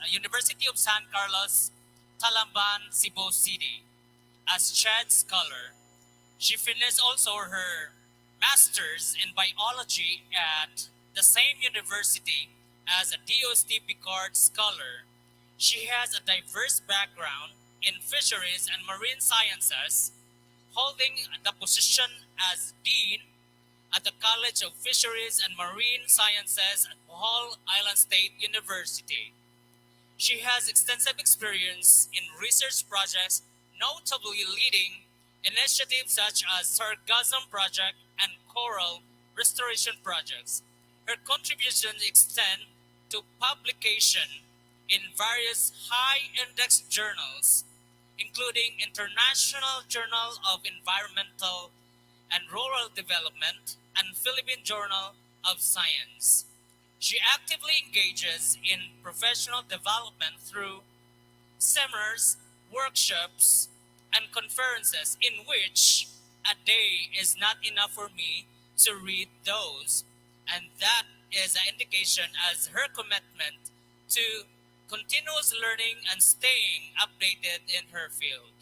University of San Carlos, Talamban, Cebu City, as Chad Scholar. She finished also her master's in biology at the same university as a DOST-PCAARRD scholar. She has a diverse background in fisheries and marine sciences, holding the position as Dean at the College of Fisheries and Marine Sciences at Bohol Island State University. She has extensive experience in research projects, notably leading initiatives such as Sargassum Project and Coral Restoration Projects. Her contributions extend to publication in various high-index journals, including International Journal of Environmental and Rural Development and Philippine Journal of Science. She actively engages in professional development through seminars, workshops, and conferences in which a day is not enough for me to read those. And that is an indication as her commitment to continuous learning and staying updated in her field.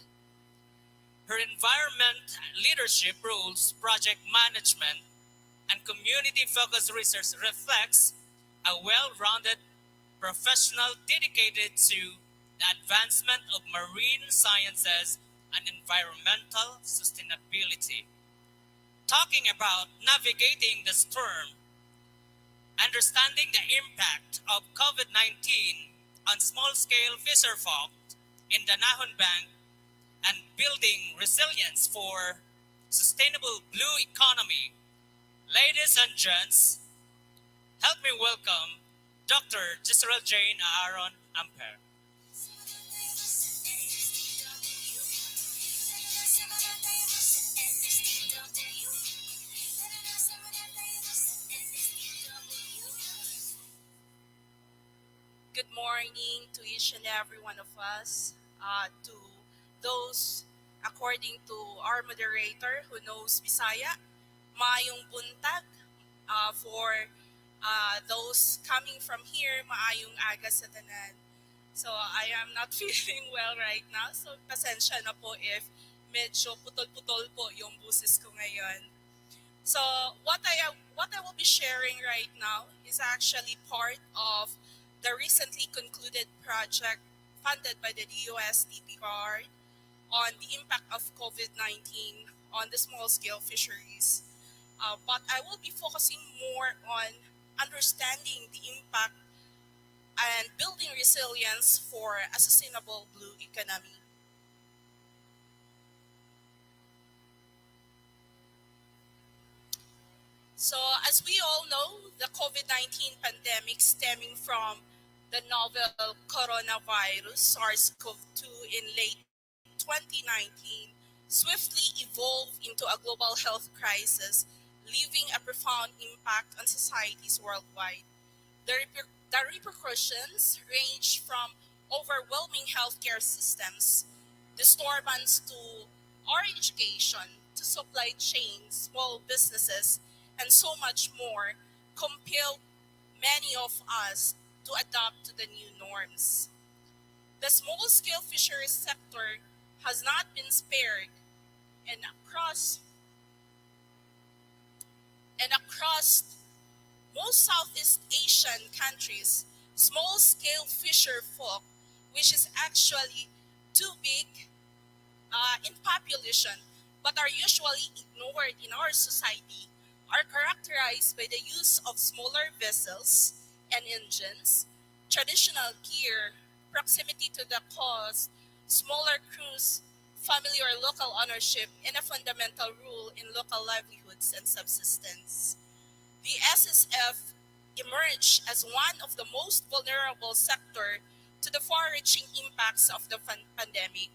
Her environment leadership roles, project management, and community-focused research reflects a well-rounded professional dedicated to the advancement of marine sciences and environmental sustainability. Talking about navigating the storm, understanding the impact of COVID-19 on small-scale fisherfolk in the Nahon Bank, and building resilience for sustainable blue economy. Ladies and gents, help me welcome Dr. Giselle Jane Aaron Amper. Good morning to each and every one of us. To those, according to our moderator who knows Bisaya, maayong buntag. For those coming from here, maayong aga sa tanan. So I am not feeling well right now. So pasensya na po if medyo putol-putol po yung busis ko ngayon. So what I will be sharing right now is actually part of the recently concluded project funded by the DOST-PCAARRD on the impact of COVID-19 on the small-scale fisheries. But I will be focusing more on understanding the impact and building resilience for a sustainable blue economy. So, as we all know, the COVID-19 pandemic stemming from the novel coronavirus SARS-CoV-2 in late 2019 swiftly evolved into a global health crisis, leaving a profound impact on societies worldwide. The repercussions range from overwhelming healthcare systems, disturbance to our education, to supply chains, small businesses, and so much more, compelled many of us to adapt to the new norms. The small-scale fisheries sector has not been spared, and across most Southeast Asian countries, small-scale fisher folk, which is actually too big in population but are usually ignored in our society, are characterized by the use of smaller vessels and engines, traditional gear, proximity to the coast, smaller crews, family or local ownership, and a fundamental rule in local livelihoods and subsistence. The SSF emerged as one of the most vulnerable sector to the far-reaching impacts of the pandemic.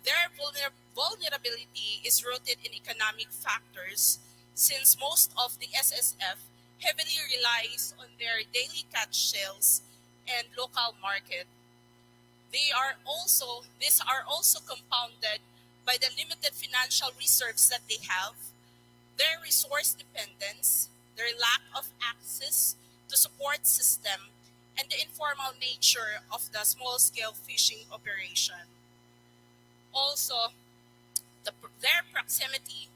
Their vulnerability is rooted in economic factors since most of the SSF heavily relies on their daily catch sales and local market. These are also compounded by the limited financial reserves that they have, their resource dependence, their lack of access to support system, and the informal nature of the small-scale fishing operation. Also, their proximity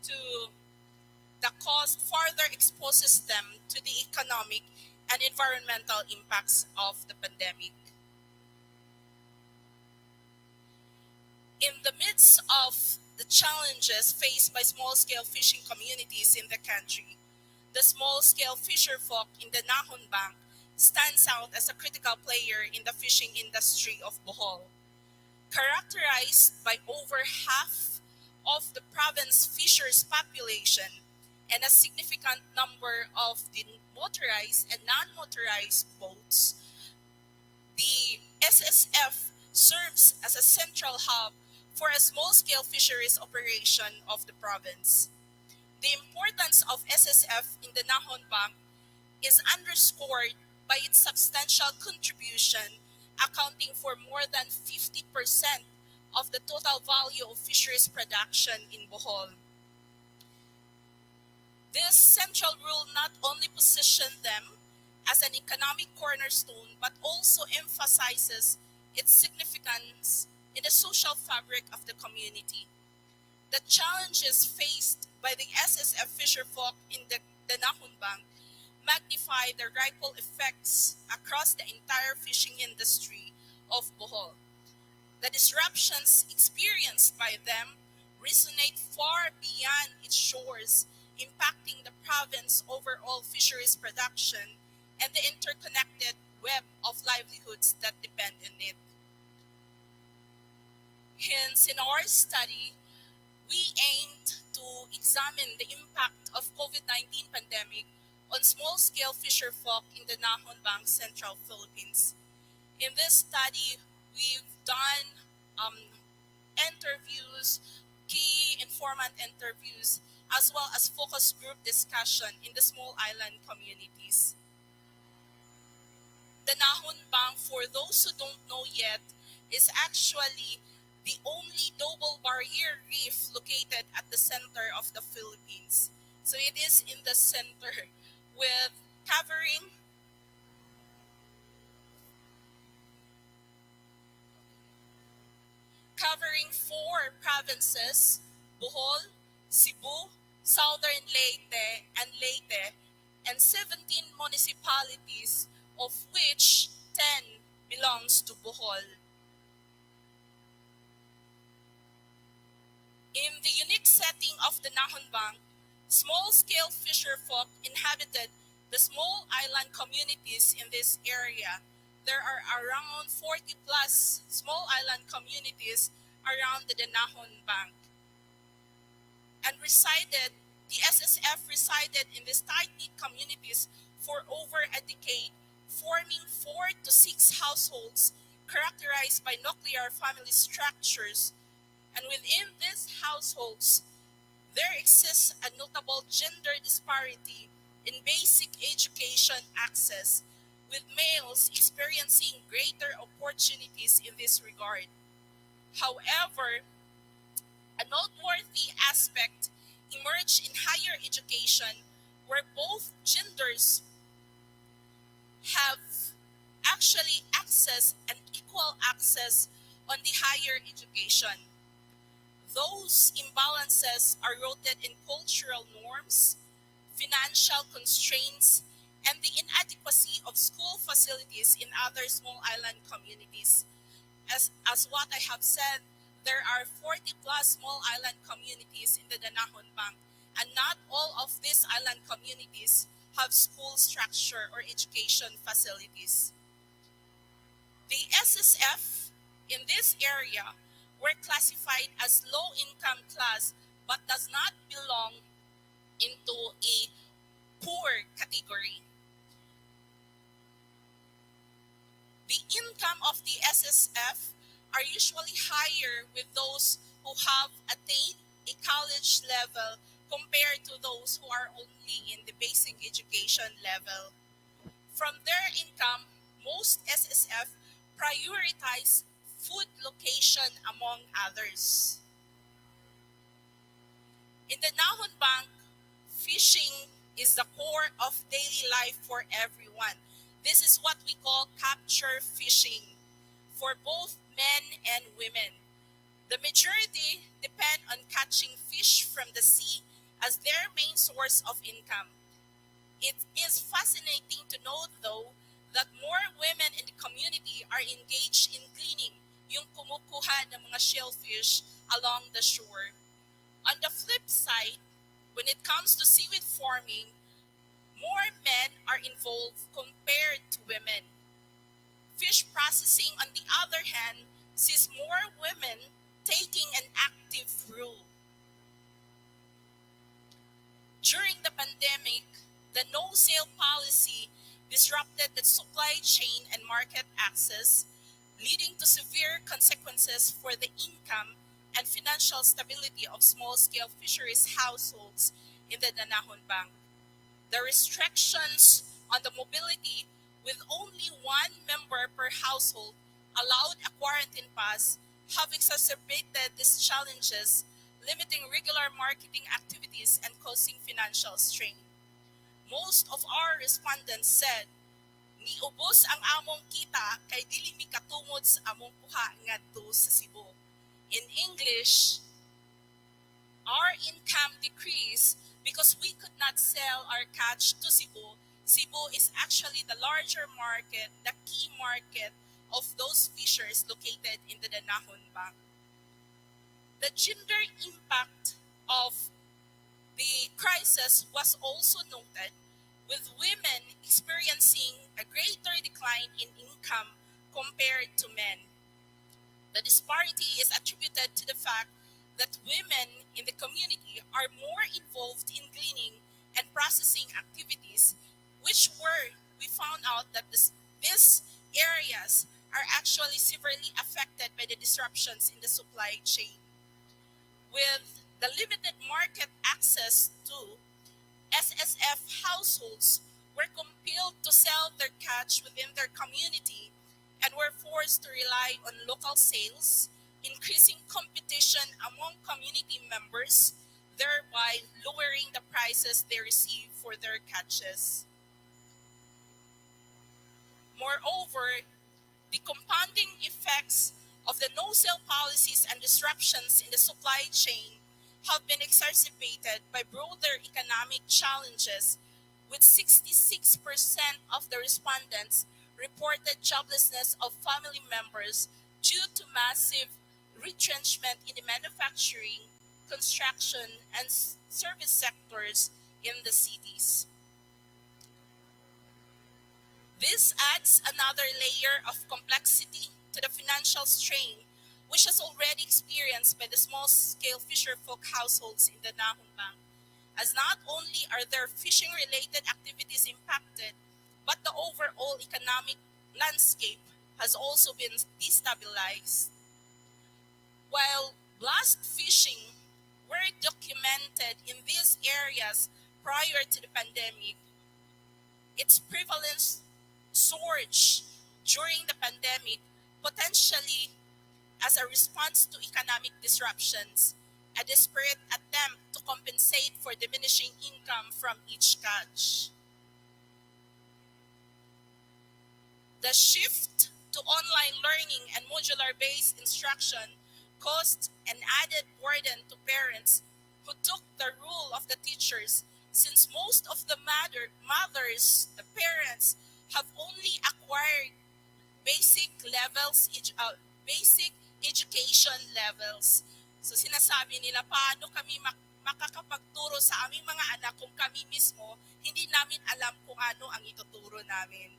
to the coast further exposes them to the economic and environmental impacts of the pandemic. In the midst of the challenges faced by small-scale fishing communities in the country, the small-scale fisherfolk in the Nahon Bank stands out as a critical player in the fishing industry of Bohol. Characterized by over half of the province fishers' population and a significant number of the motorized and non-motorized boats, the SSF serves as a central hub for a small-scale fisheries operation of the province. The importance of SSF in the Nahon Bank is underscored by its substantial contribution, accounting for more than 50% of the total value of fisheries production in Bohol. This central role not only positioned them as an economic cornerstone but also emphasizes its significance in the social fabric of the community. The challenges faced by the SSF fisherfolk in the Nahon Bank magnify the ripple effects across the entire fishing industry of Bohol. The disruptions experienced by them resonate far beyond its shores, impacting the province's overall fisheries production and the interconnected web of livelihoods that depend on it. Hence, in our study, we aimed to examine the impact of COVID-19 pandemic on small-scale fisherfolk in the Nahon Bank, Central Philippines. In this study, we've done interviews, key informant interviews, as well as focus group discussion in the small island communities. The Nahon Bank, for those who don't know yet, is actually the only double barrier reef located at the center of the Philippines. So it is in the center with covering four provinces: Bohol, Cebu, Southern Leyte, and 17 municipalities, of which 10 belongs to Bohol. In the unique setting of the Nahon Bank, small-scale fisherfolk inhabited the small island communities in this area. There are around 40 plus small island communities around the Nahon Bank. And the SSF resided in these tight-knit communities for over a decade, forming 4 to 6 households characterized by nuclear family structures. And within these households, there exists a notable gender disparity in basic education access, with males experiencing greater opportunities in this regard. However, a noteworthy aspect emerged in higher education, where both genders have actually access and equal access on the higher education. Those imbalances are rooted in cultural norms, financial constraints, and the inadequacy of school facilities in other small island communities. As what I have said, there are 40 plus small island communities in the Nahon Bank, and not all of these island communities have school structure or education facilities. The SSF in this area were classified as low-income class but does not belong into a poor category. The income of the SSF are usually higher with those who have attained a college level compared to those who are only in the basic education level. From their income, most SSF prioritize food location among others. In the Nahon Bank, fishing is the core of daily life for everyone. This is what we call capture fishing for both men and women. The majority depend on catching fish from the sea as their main source of income. It is fascinating to note, though, that more women in the community are engaged in cleaning, yung kumukuha ng mga shellfish along the shore. On the flip side, when it comes to seaweed farming, more men are involved compared to women. Fish processing, on the other hand, sees more women taking an active role. During the pandemic, the no-sale policy disrupted the supply chain and market access, leading to severe consequences for the income and financial stability of small-scale fisheries households in the Danahon Bank. The restrictions on the mobility, with only one member per household allowed a quarantine pass, have exacerbated these challenges, limiting regular marketing activities and causing financial strain. Most of our respondents said, "Niubos ang among kita kay dili mi katungod sa among kuha ngadto sa Cebu." In English, our income decreased because we could not sell our catch to Cebu. Cebu is actually the larger market, the key market of those fishers located in the Danahon Bank. The gender impact of the crisis was also noted, with women experiencing a greater decline in income compared to men. The disparity is attributed to the fact that women in the community are more involved in cleaning and processing activities, which we found out that these areas are actually severely affected by the disruptions in the supply chain. With the limited market access to, SSF households were compelled to sell their catch within their community and were forced to rely on local sales, increasing competition among community members, thereby lowering the prices they receive for their catches. Moreover, the compounding effects of the no-sale policies and disruptions in the supply chain have been exacerbated by broader economic challenges, with 66% of the respondents reported joblessness of family members due to massive retrenchment in the manufacturing, construction, and service sectors in the cities. This adds another layer of complexity to the financial strain which is already experienced by the small-scale fisherfolk households in the Danahon Bank, as not only are their fishing-related activities impacted, but the overall economic landscape has also been destabilized. While blast fishing were documented in these areas prior to the pandemic, its prevalence surged during the pandemic, potentially as a response to economic disruptions, a desperate attempt to compensate for diminishing income from each catch. The shift to online learning and modular-based instruction caused an added burden to parents who took the role of the teachers, since most of the mothers, the parents, have only acquired basic education levels. So sinasabi nila, paano kami makakapagturo sa aming mga anak kung kami mismo hindi namin alam kung ano ang ituturo namin.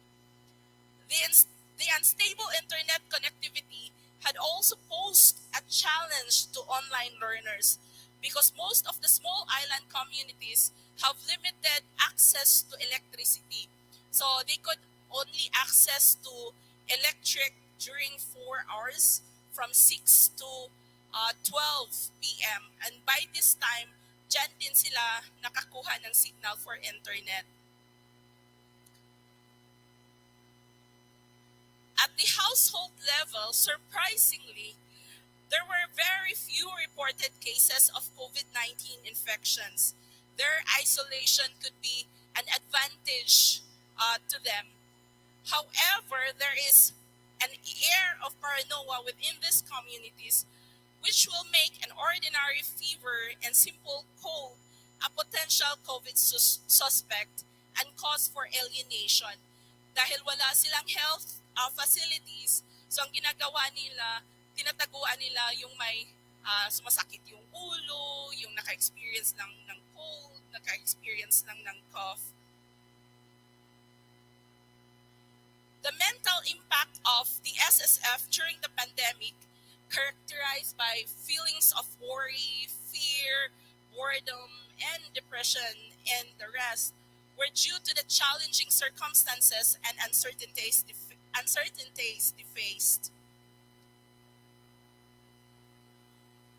The unstable internet connectivity had also posed a challenge to online learners, because most of the small island communities have limited access to electricity. So they could only access to electric during 4 hours from 6 to 12 p.m. And by this time, dyan din sila nakakuha ng signal for internet. At the household level, surprisingly, there were very few reported cases of COVID-19 infections. Their isolation could be an advantage to them. However, there is an air of paranoia within these communities, which will make an ordinary fever and simple cold a potential COVID suspect and cause for alienation. Dahil wala silang health facilities, so ang ginagawa nila, tinataguan nila yung may sumasakit yung ulo, yung naka-experience ng cold, naka-experience ng cough. The mental impact of the SSF during the pandemic, characterized by feelings of worry, fear, boredom, and depression, and the rest, were due to the challenging circumstances and uncertainties they faced.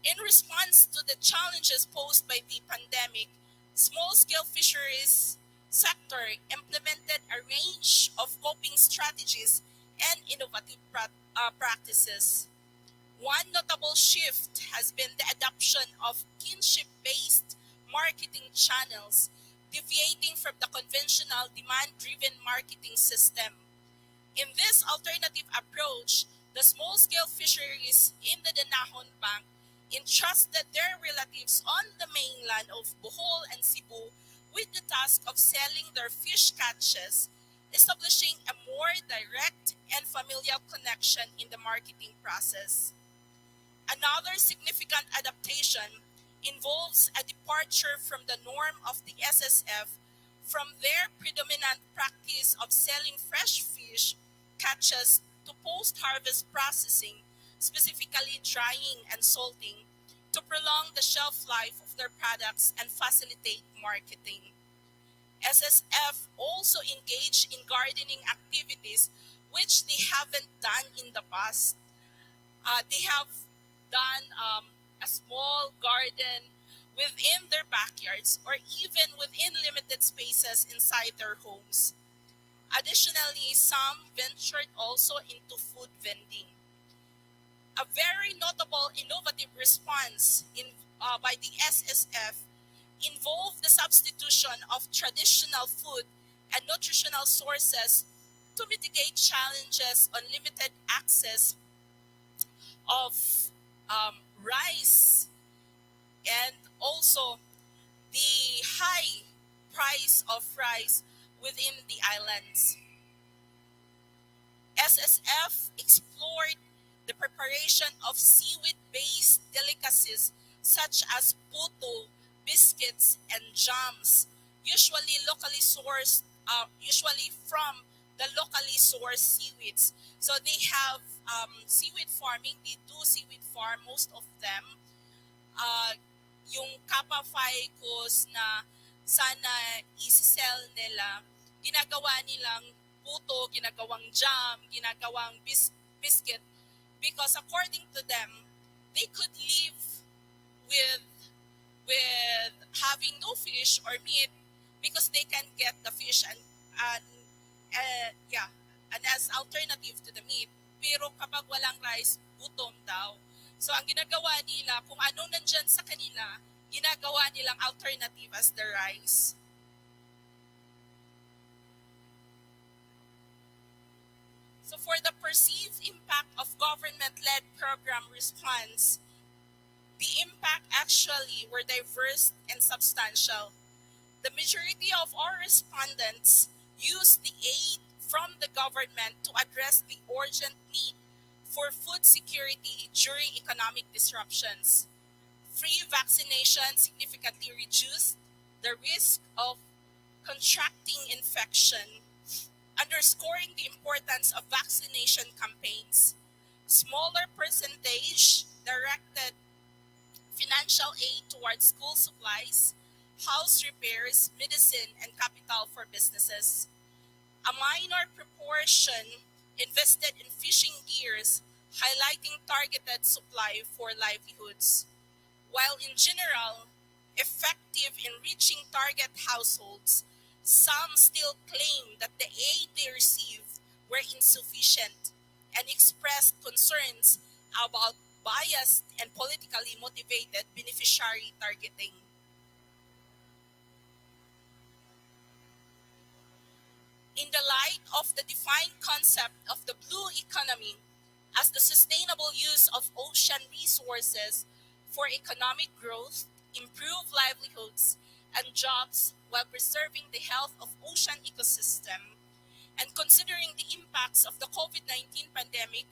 In response to the challenges posed by the pandemic, small-scale fisheries sector implemented a range of coping strategies and innovative practices. One notable shift has been the adoption of kinship-based marketing channels, deviating from the conventional demand-driven marketing system. In this alternative approach, the small-scale fisheries in the Danahon Bank entrusted their relatives on the mainland of Bohol and Cebu with the task of selling their fish catches, establishing a more direct and familial connection in the marketing process. Another significant adaptation involves a departure from the norm of the SSF from their predominant practice of selling fresh fish catches to post-harvest processing, specifically drying and salting, to prolong the shelf life of their products and facilitate marketing. SSF also engaged in gardening activities which they haven't done in the past. They have done a small garden within their backyards or even within limited spaces inside their homes. Additionally, some ventured also into food vending. A very notable innovative response by the SSF involved the substitution of traditional food and nutritional sources to mitigate challenges on limited access of rice and also the high price of rice within the islands. SSF explored the preparation of seaweed-based delicacies such as puto, biscuits, and jams, usually from the locally sourced seaweeds. So they have seaweed farming. They do seaweed farm, most of them. Uh, yung kappa ficus na sana isi-sell nila, ginagawa nilang puto, ginagawang jam, ginagawang biscuit, because according to them, they could live with with having no fish or meat because they can get the fish and and as alternative to the meat. Pero kapag walang rice, gutom daw. So ang ginagawa nila, kung anong nandyan sa kanila, ginagawa nilang alternative as the rice. So for the perceived impact of government-led program response, the impact actually were diverse and substantial. The majority of our respondents used the aid from the government to address the urgent need for food security during economic disruptions. Free vaccination significantly reduced the risk of contracting infection, underscoring the importance of vaccination campaigns. Smaller percentage directed financial aid towards school supplies, house repairs, medicine, and capital for businesses. A minor proportion invested in fishing gears, highlighting targeted supply for livelihoods. While in general effective in reaching target households, some still claim that the aid they received were insufficient and expressed concerns about biased and politically motivated beneficiary targeting. In the light of the defined concept of the blue economy as the sustainable use of ocean resources for economic growth, improved livelihoods, and jobs while preserving the health of ocean ecosystem, and considering the impacts of the COVID-19 pandemic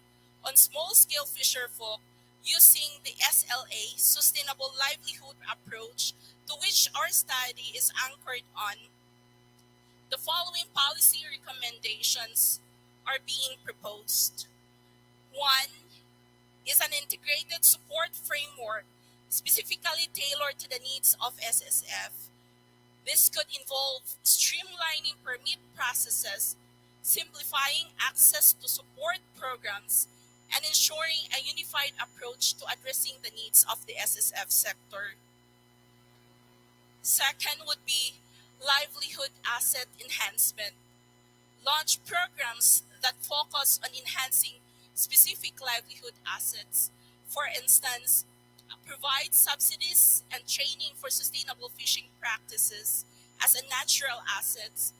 on small-scale fisherfolk using the SLA, Sustainable Livelihood Approach, to which our study is anchored on, the following policy recommendations are being proposed. One is an integrated support framework specifically tailored to the needs of SSF. This could involve streamlining permit processes, simplifying access to support programs, and ensuring a unified approach to addressing the needs of the SSF sector. Second would be livelihood asset enhancement. Launch programs that focus on enhancing specific livelihood assets. For instance, provide subsidies and training for sustainable fishing practices as a natural assets,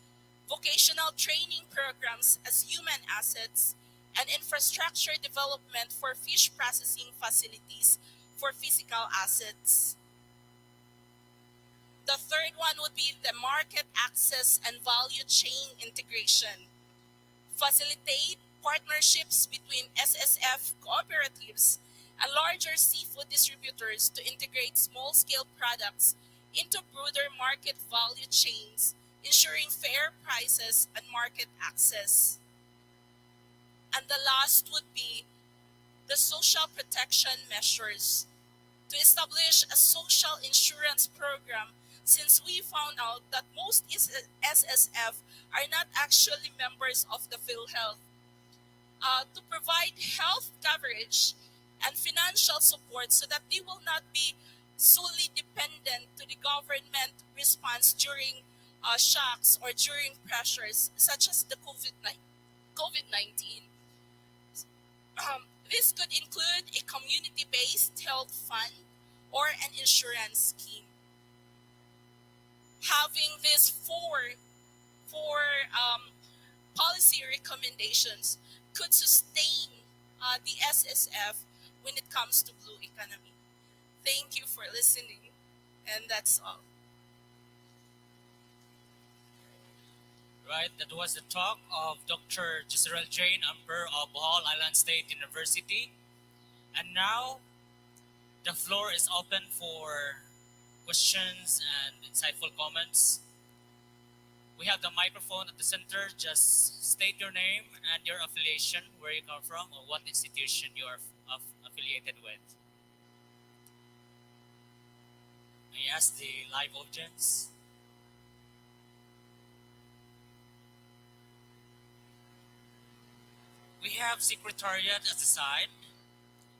vocational training programs as human assets, and infrastructure development for fish processing facilities for physical assets. The third one would be the market access and value chain integration. Facilitate partnerships between SSF cooperatives and larger seafood distributors to integrate small-scale products into broader market value chains, ensuring fair prices and market access. And the last would be the social protection measures to establish a social insurance program, since we found out that most SSF are not actually members of the PhilHealth, to provide health coverage and financial support so that they will not be solely dependent to the government response during shocks or during pressures such as the COVID-19. This could include a community-based health fund or an insurance scheme. Having these four policy recommendations could sustain the SSF when it comes to blue economy. Thank you for listening, and that's all. Right, that was the talk of Dr. Giselle Jane Amber of Bohol Island State University. And now the floor is open for questions and insightful comments. We have the microphone at the center. Just state your name and your affiliation, where you come from, or what institution you are affiliated with. May I ask the live audience? We have secretariat at the side,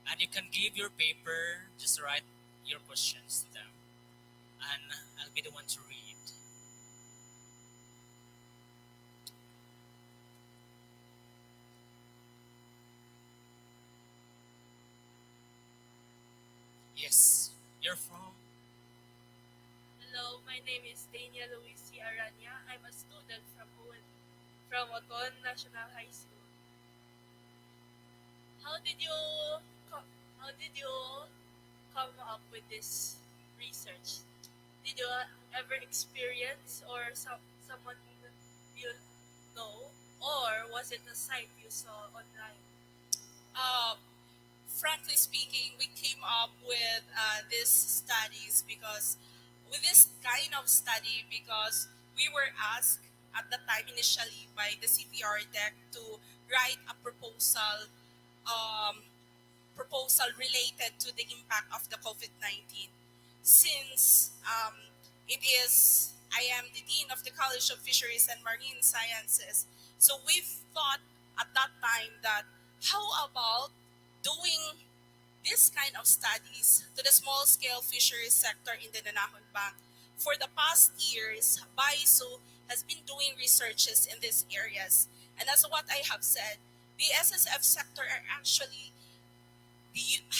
and you can give your paper, just write your questions to them, and I'll be the one to read. Yes, you're from? Hello, my name is Dania Luisi Aranya. I'm a student from Oton National High School. How did you come up with this research? Did you ever experience or someone you know, or was it a site you saw online? Uh, Frankly speaking, we came up with these studies because, with this kind of study, because we were asked at the time initially by the CVAARRDEC to write a um, proposal related to the impact of the COVID-19. Since it is, I am the Dean of the College of Fisheries and Marine Sciences, so we thought at that time that how about doing this kind of studies to the small-scale fisheries sector in the Nanahon Bank. For the past years, BISO has been doing researches in these areas. And as what I have said, the SSF sector are actually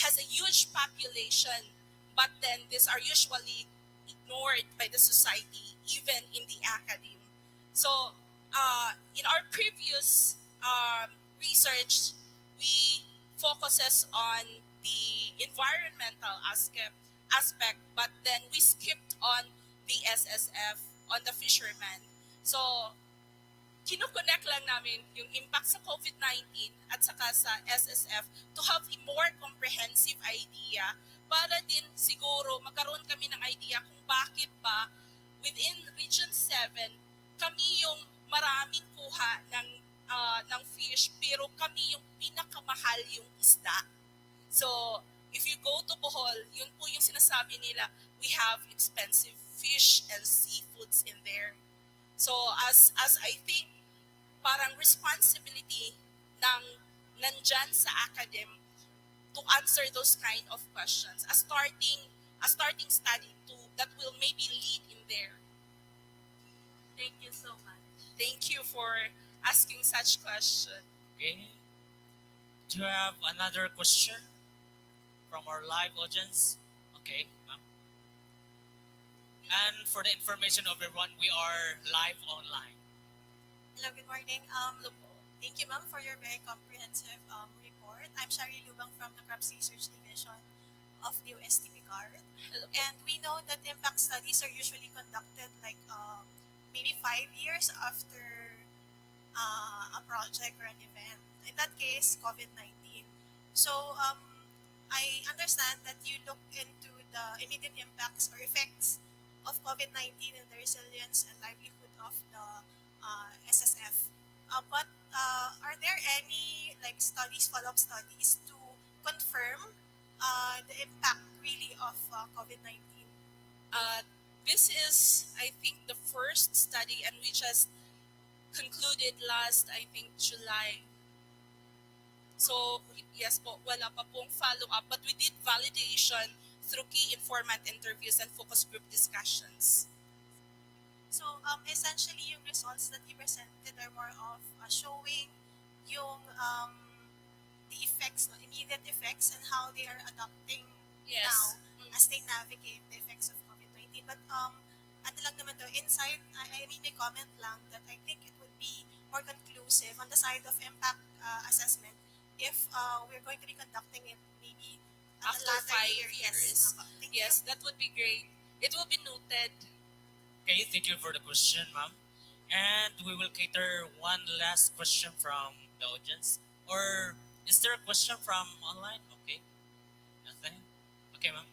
has a huge population, but then these are usually ignored by the society, even in the academe. So In our previous research, we focuses on the environmental aspect, but then we skipped on the SSF, on the fishermen. So, kinoconnect lang namin yung impact sa COVID-19 at saka sa SSF to have a more comprehensive idea para din siguro magkaroon kami ng idea kung bakit ba within Region 7 kami yung maraming kuha ng fish pero kami yung pinakamahal yung isda. So, if you go to Bohol, yun po yung sinasabi nila, we have expensive fish and seafoods in there. So, as I think, parang responsibility ng nandyan sa academe to answer those kind of questions. A starting study to that will maybe lead in there. Thank you so much. Thank you for asking such question. Okay. Do you have another question from our live audience? Okay, ma'am. And for the information of everyone, we are live online. Hello, good morning. Thank you, ma'am, for your very comprehensive report. I'm Shari Lubang from the Crops Research Division of the DOST-PCAAARRD. And we know that impact studies are usually conducted like maybe 5 years after a project or an event. In that case, COVID-19. So I understand that you look into the immediate impacts or effects of COVID-19 and the resilience and livelihood of the SSF. But are there any like studies, follow-up studies to confirm the impact really of COVID-19? This is, I think, the first study, and we just concluded last, I think, July. So, yes po, wala pa pong follow-up, but we did validation through key informant interviews and focus group discussions. So essentially, yung results that you presented are more of showing yung the effects, no, immediate effects, and how they are adapting Yes. now as they navigate the effects of COVID-19. But ano lang naman to, inside, I mean, may comment lang that I think it would be more conclusive on the side of impact assessment if we're going to be conducting it maybe at After a later 5 year. years. Thank Yes, that would be great. It will be noted. Okay, thank you for the question, ma'am. And we will cater one last question from the audience. Or is there a question from online? Okay. Nothing? Okay, ma'am.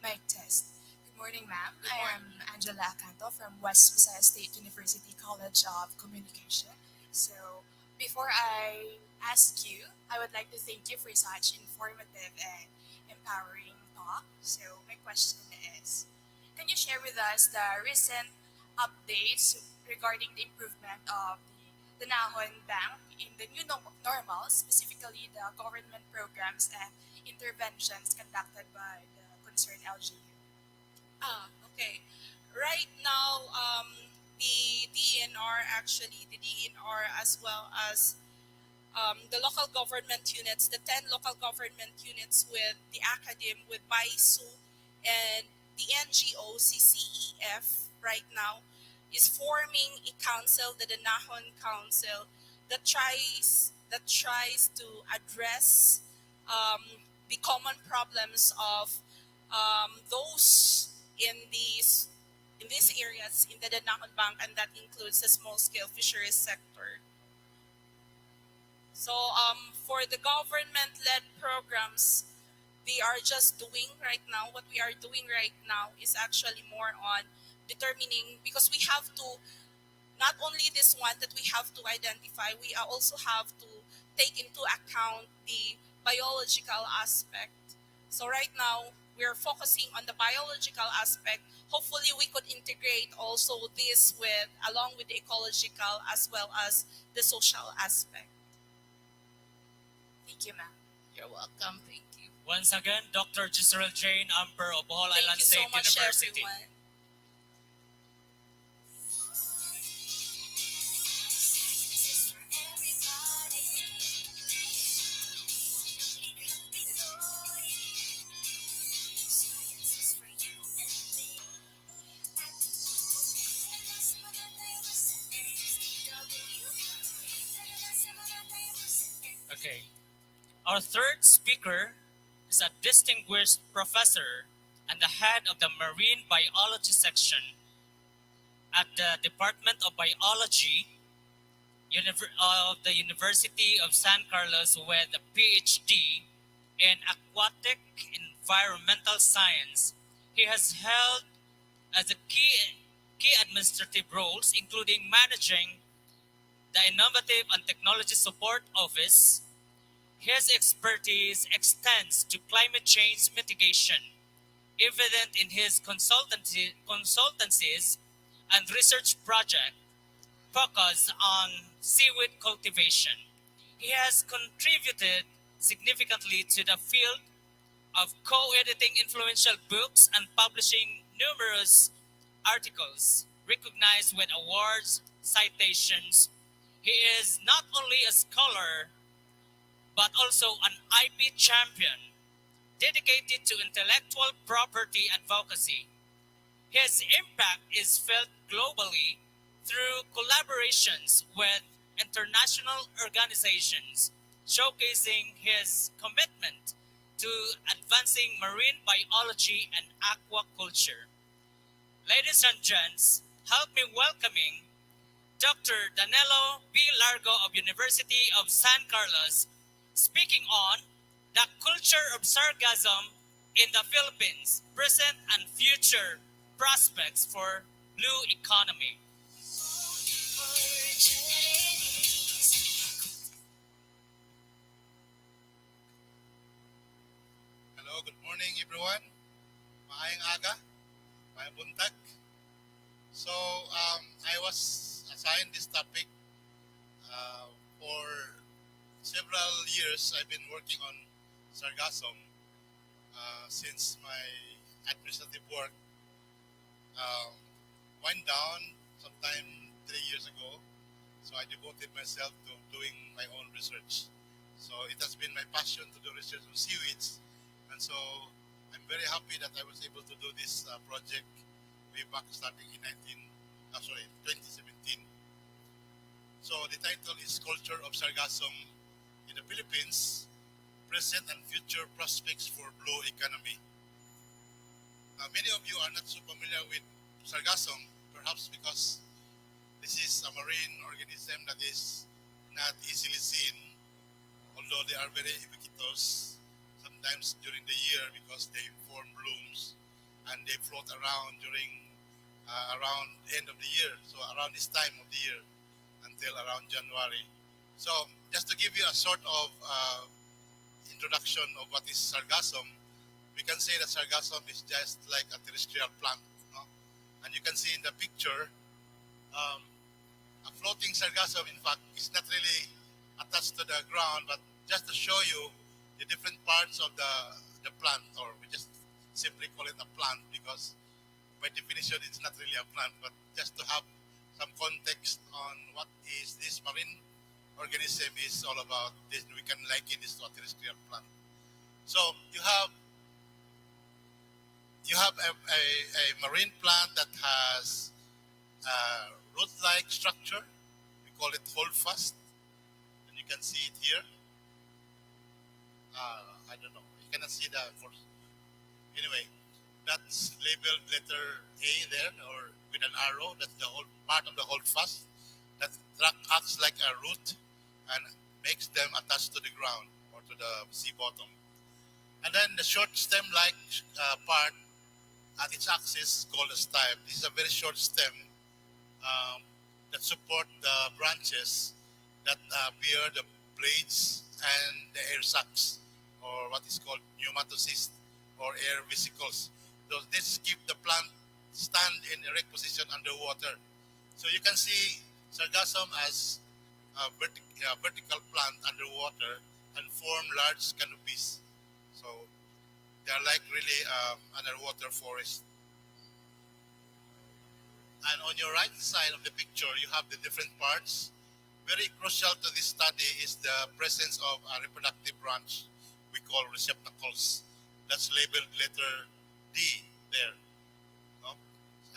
Mic test. Good morning, ma'am. Good I am Angela Acanto from West Visayas State University College of Communication. So, before I ask you, I would like to thank you for such informative and empowering talk. So, my question is, can you share with us the recent updates regarding the improvement of the Nahon Bank in the new normal, specifically the government programs and interventions conducted by the concerned LGU? Okay. Right now, the DNR actually, the DNR as well as the local government units, the 10 local government units with the academe, with BISU, and the NGO, CCEF, right now, is forming a council, the Nahon Council, that tries to address the common problems of those in these areas in the Nahon Bank, and that includes the small scale fisheries sector. So for the government led programs, they are just doing right now, what we are doing right now is actually more on determining, because we have to, not only this one that we have to identify, we also have to take into account the biological aspect. So right now, we're focusing on the biological aspect. Hopefully, we could integrate also this with, along with the ecological as well as the social aspect. Thank you, ma'am. You're welcome. Thank you. Once again, Dr. Giselle Jane Amber of Bohol Thank Island you so State much, University. everyone. Our third speaker is a distinguished professor and the head of the Marine Biology section at the Department of Biology of the University of San Carlos with a PhD in Aquatic Environmental Science. He has held as a key administrative roles, including managing the Innovative and Technology Support Office. His expertise extends to climate change mitigation, evident in his consultancies and research projects focused on seaweed cultivation. He has contributed significantly to the field of co-editing influential books and publishing numerous articles recognized with awards, citations. He is not only a scholar but also an IP champion dedicated to intellectual property advocacy. His impact is felt globally through collaborations with international organizations, showcasing his commitment to advancing marine biology and aquaculture. Ladies and gents, help me welcoming Dr. Danilo B. Largo of University of San Carlos, speaking on the culture of sargassum in the Philippines, present and future prospects for blue economy. Hello, good morning everyone. Maayong aga, maayong buntag. So, I was assigned this topic for several years. I've been working on sargassum since my administrative work went down sometime 3 years ago. So I devoted myself to doing my own research. So it has been my passion to do research on seaweeds. And so I'm very happy that I was able to do this project way back starting in 2017. So the title is Culture of Sargassum in the Philippines, Present and Future Prospects for Blue Economy. Many of you are not so familiar with sargassum, perhaps because this is a marine organism that is not easily seen, although they are very ubiquitous, sometimes during the year because they form blooms and they float around during around end of the year, so around this time of the year until around January. So just to give you a sort of introduction of what is sargassum, we can say that sargassum is just like a terrestrial plant, no? And you can see in the picture, a floating sargassum, in fact, is not really attached to the ground, but just to show you the different parts of the plant, or we just simply call it a plant because by definition it's not really a plant, but just to have some context on what is this marine organism is all about, this, we can liken this to a terrestrial plant. So you have a marine plant that has a root-like structure. We call it holdfast, and you can see it here. I don't know, you cannot see that, of course. Anyway, that's labeled letter A there, or with an arrow. That's the whole part of the holdfast. That acts like a root and makes them attached to the ground or to the sea bottom. And then the short stem-like part at its axis called a style. This is a very short stem that support the branches that bear the blades and the air sacs, or what is called pneumatocysts or air vesicles. So this keep the plant stand in erect position underwater. So you can see sargassum as a vertical plant underwater and form large canopies. So they are like really underwater forest. And on your right side of the picture, you have the different parts. Very crucial to this study is the presence of a reproductive branch we call receptacles. That's labeled letter D there. No?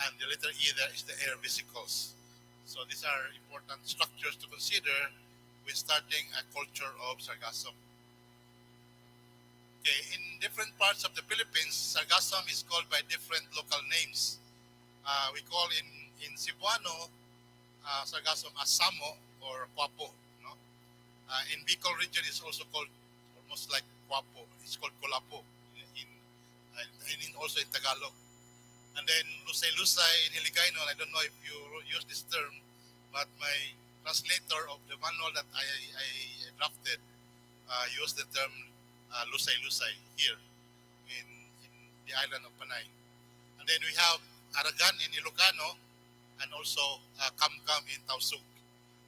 And the letter E there is the air vesicles. So these are important structures to consider when starting a culture of sargassum. in different parts of the Philippines, sargassum is called by different local names. We call in Cebuano sargassum as samo or kwapo. No? In Bicol region, it's also called almost like kwapo. It's called kolapo also in Tagalog. And then lusay-lusay in Hiligaynon, I don't know if you use this term, but my translator of the manual that I drafted used the term lusay-lusay here in the island of Panay. And then we have Aragan in Ilocano and also Kam-Kam in Tausug.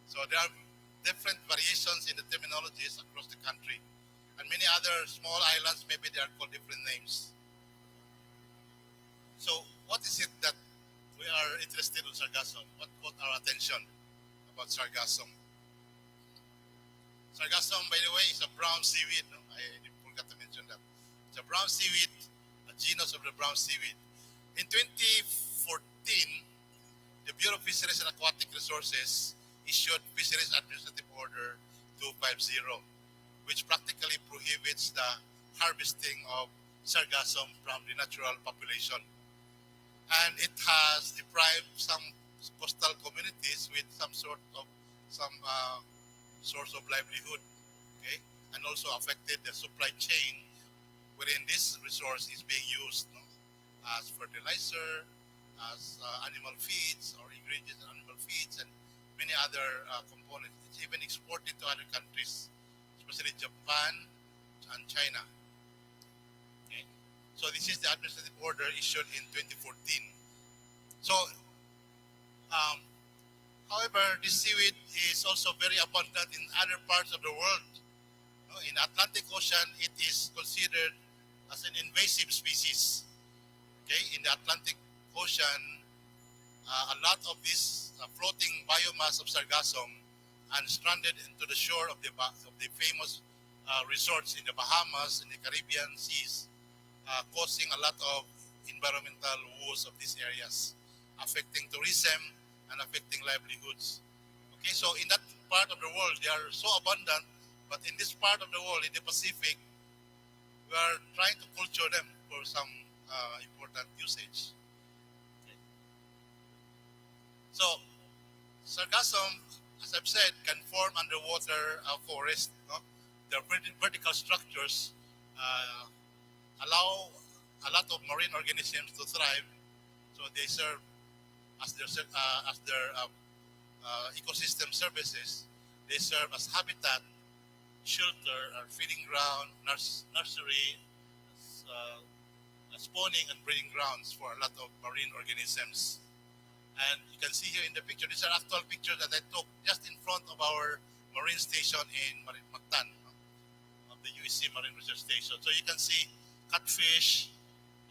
So there are different variations in the terminologies across the country. And many other small islands, maybe they are called different names. So what is it that we are interested in sargassum? What caught our attention about sargassum? Sargassum, by the way, is a brown seaweed. No? I forgot to mention that. It's a brown seaweed, a genus of the brown seaweed. In 2014, the Bureau of Fisheries and Aquatic Resources issued Fisheries Administrative Order 250, which practically prohibits the harvesting of sargassum from the natural population. And it has deprived some coastal communities with some source of livelihood, okay, and also affected the supply chain wherein this resource is being used, no, as fertilizer, as animal feeds or ingredients in animal feeds, and many other components. It's even exported to other countries, especially Japan and China. So this is the administrative order issued in 2014. So, however, this seaweed is also very abundant in other parts of the world. In Atlantic Ocean, it is considered as an invasive species. Okay, in the Atlantic Ocean, a lot of this floating biomass of sargassum and stranded into the shore of the famous resorts in the Bahamas and the Caribbean seas, causing a lot of environmental woes of these areas, affecting tourism and affecting livelihoods. Okay, so in that part of the world, they are so abundant, but in this part of the world, in the Pacific, we are trying to culture them for some important usage. Okay. So, sargassum, as I've said, can form underwater forest. No? Their vertical structures allow a lot of marine organisms to thrive, so they serve as their ecosystem services. They serve as habitat, shelter, or feeding ground, nursery, spawning and breeding grounds for a lot of marine organisms. And you can see here in the picture, these are actual pictures that I took just in front of our marine station in Mactan, of the UEC Marine Research Station. So you can see catfish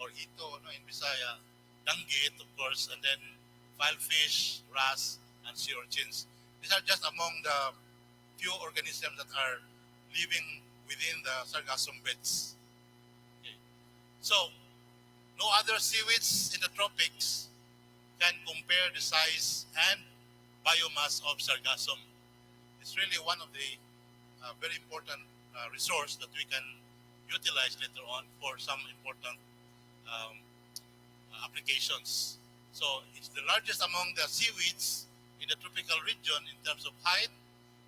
or hito in Visayas, danggit, of course, and then filefish, wrasse, and sea urchins. These are just among the few organisms that are living within the sargassum beds. Okay. So, no other seaweeds in the tropics can compare the size and biomass of sargassum. It's really one of the very important resource that we can utilize later on for some important applications. So it's the largest among the seaweeds in the tropical region in terms of height,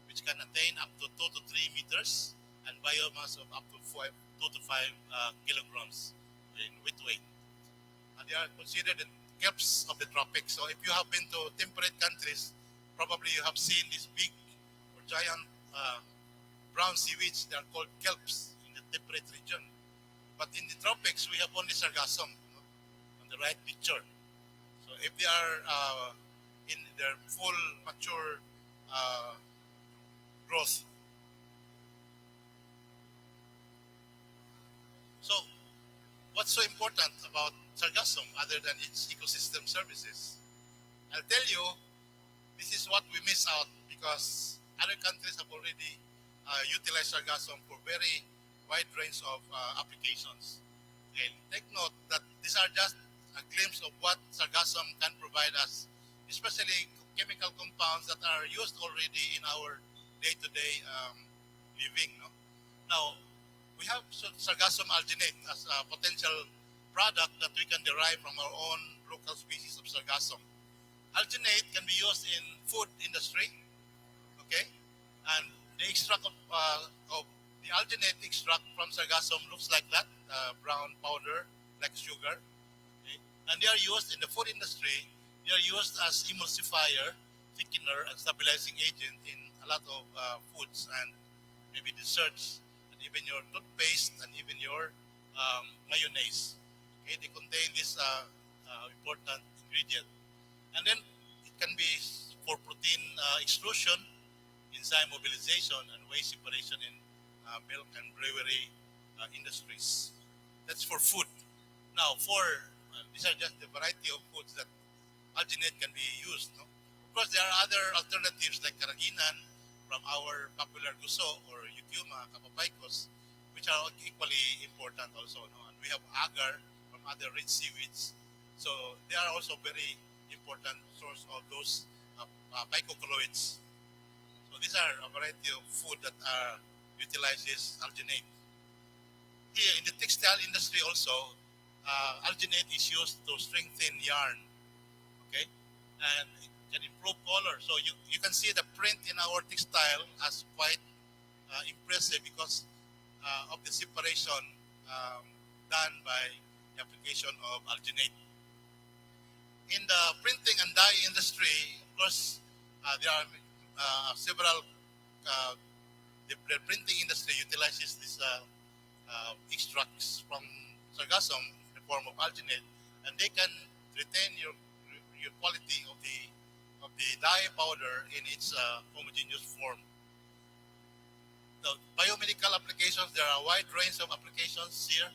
which can attain up to 2 to 3 meters, and biomass of up to 2 to 5 kilograms in weight. And they are considered the kelps of the tropics. So if you have been to temperate countries, probably you have seen these big or giant brown seaweeds. They are called kelps in the temperate region. But in the tropics, we have only sargassum, on the right picture. So if they are in their full mature growth. So what's so important about sargassum other than its ecosystem services? I'll tell you, this is what we miss out because other countries have already utilized sargassum for very wide range of applications. And take note that these are just a glimpse of what sargassum can provide us, especially chemical compounds that are used already in our day-to-day living. No? Now, we have some sargassum alginate as a potential product that we can derive from our own local species of sargassum. Alginate can be used in food industry, okay? And the extract of the alginate extract from sargassum looks like that, brown powder, like sugar. Okay? And they are used in the food industry. They are used as emulsifier, thickener, and stabilizing agent in a lot of foods and maybe desserts, and even your toothpaste and even your mayonnaise. Okay, they contain this important ingredient. And then it can be for protein extrusion, enzyme mobilization, and waste separation in milk and brewery industries. That's for food. Now, these are just the variety of foods that alginate can be used. No? Of course, there are other alternatives like karaginan from our popular guso or yukyuma, kapapaykos, which are equally important also. No? And we have agar from other rich seaweeds. So they are also very important source of those phycocolloids. So these are a variety of food that utilizes alginate. Here in the textile industry also, alginate is used to strengthen yarn, okay? And it can improve color. So you can see the print in our textile as quite impressive because of the separation done by the application of alginate. In the printing and dye industry, of course, there are several, the printing industry utilizes these extracts from sargassum in the form of alginate, and they can retain your quality of the dye powder in its homogeneous form. The biomedical applications, there are a wide range of applications here.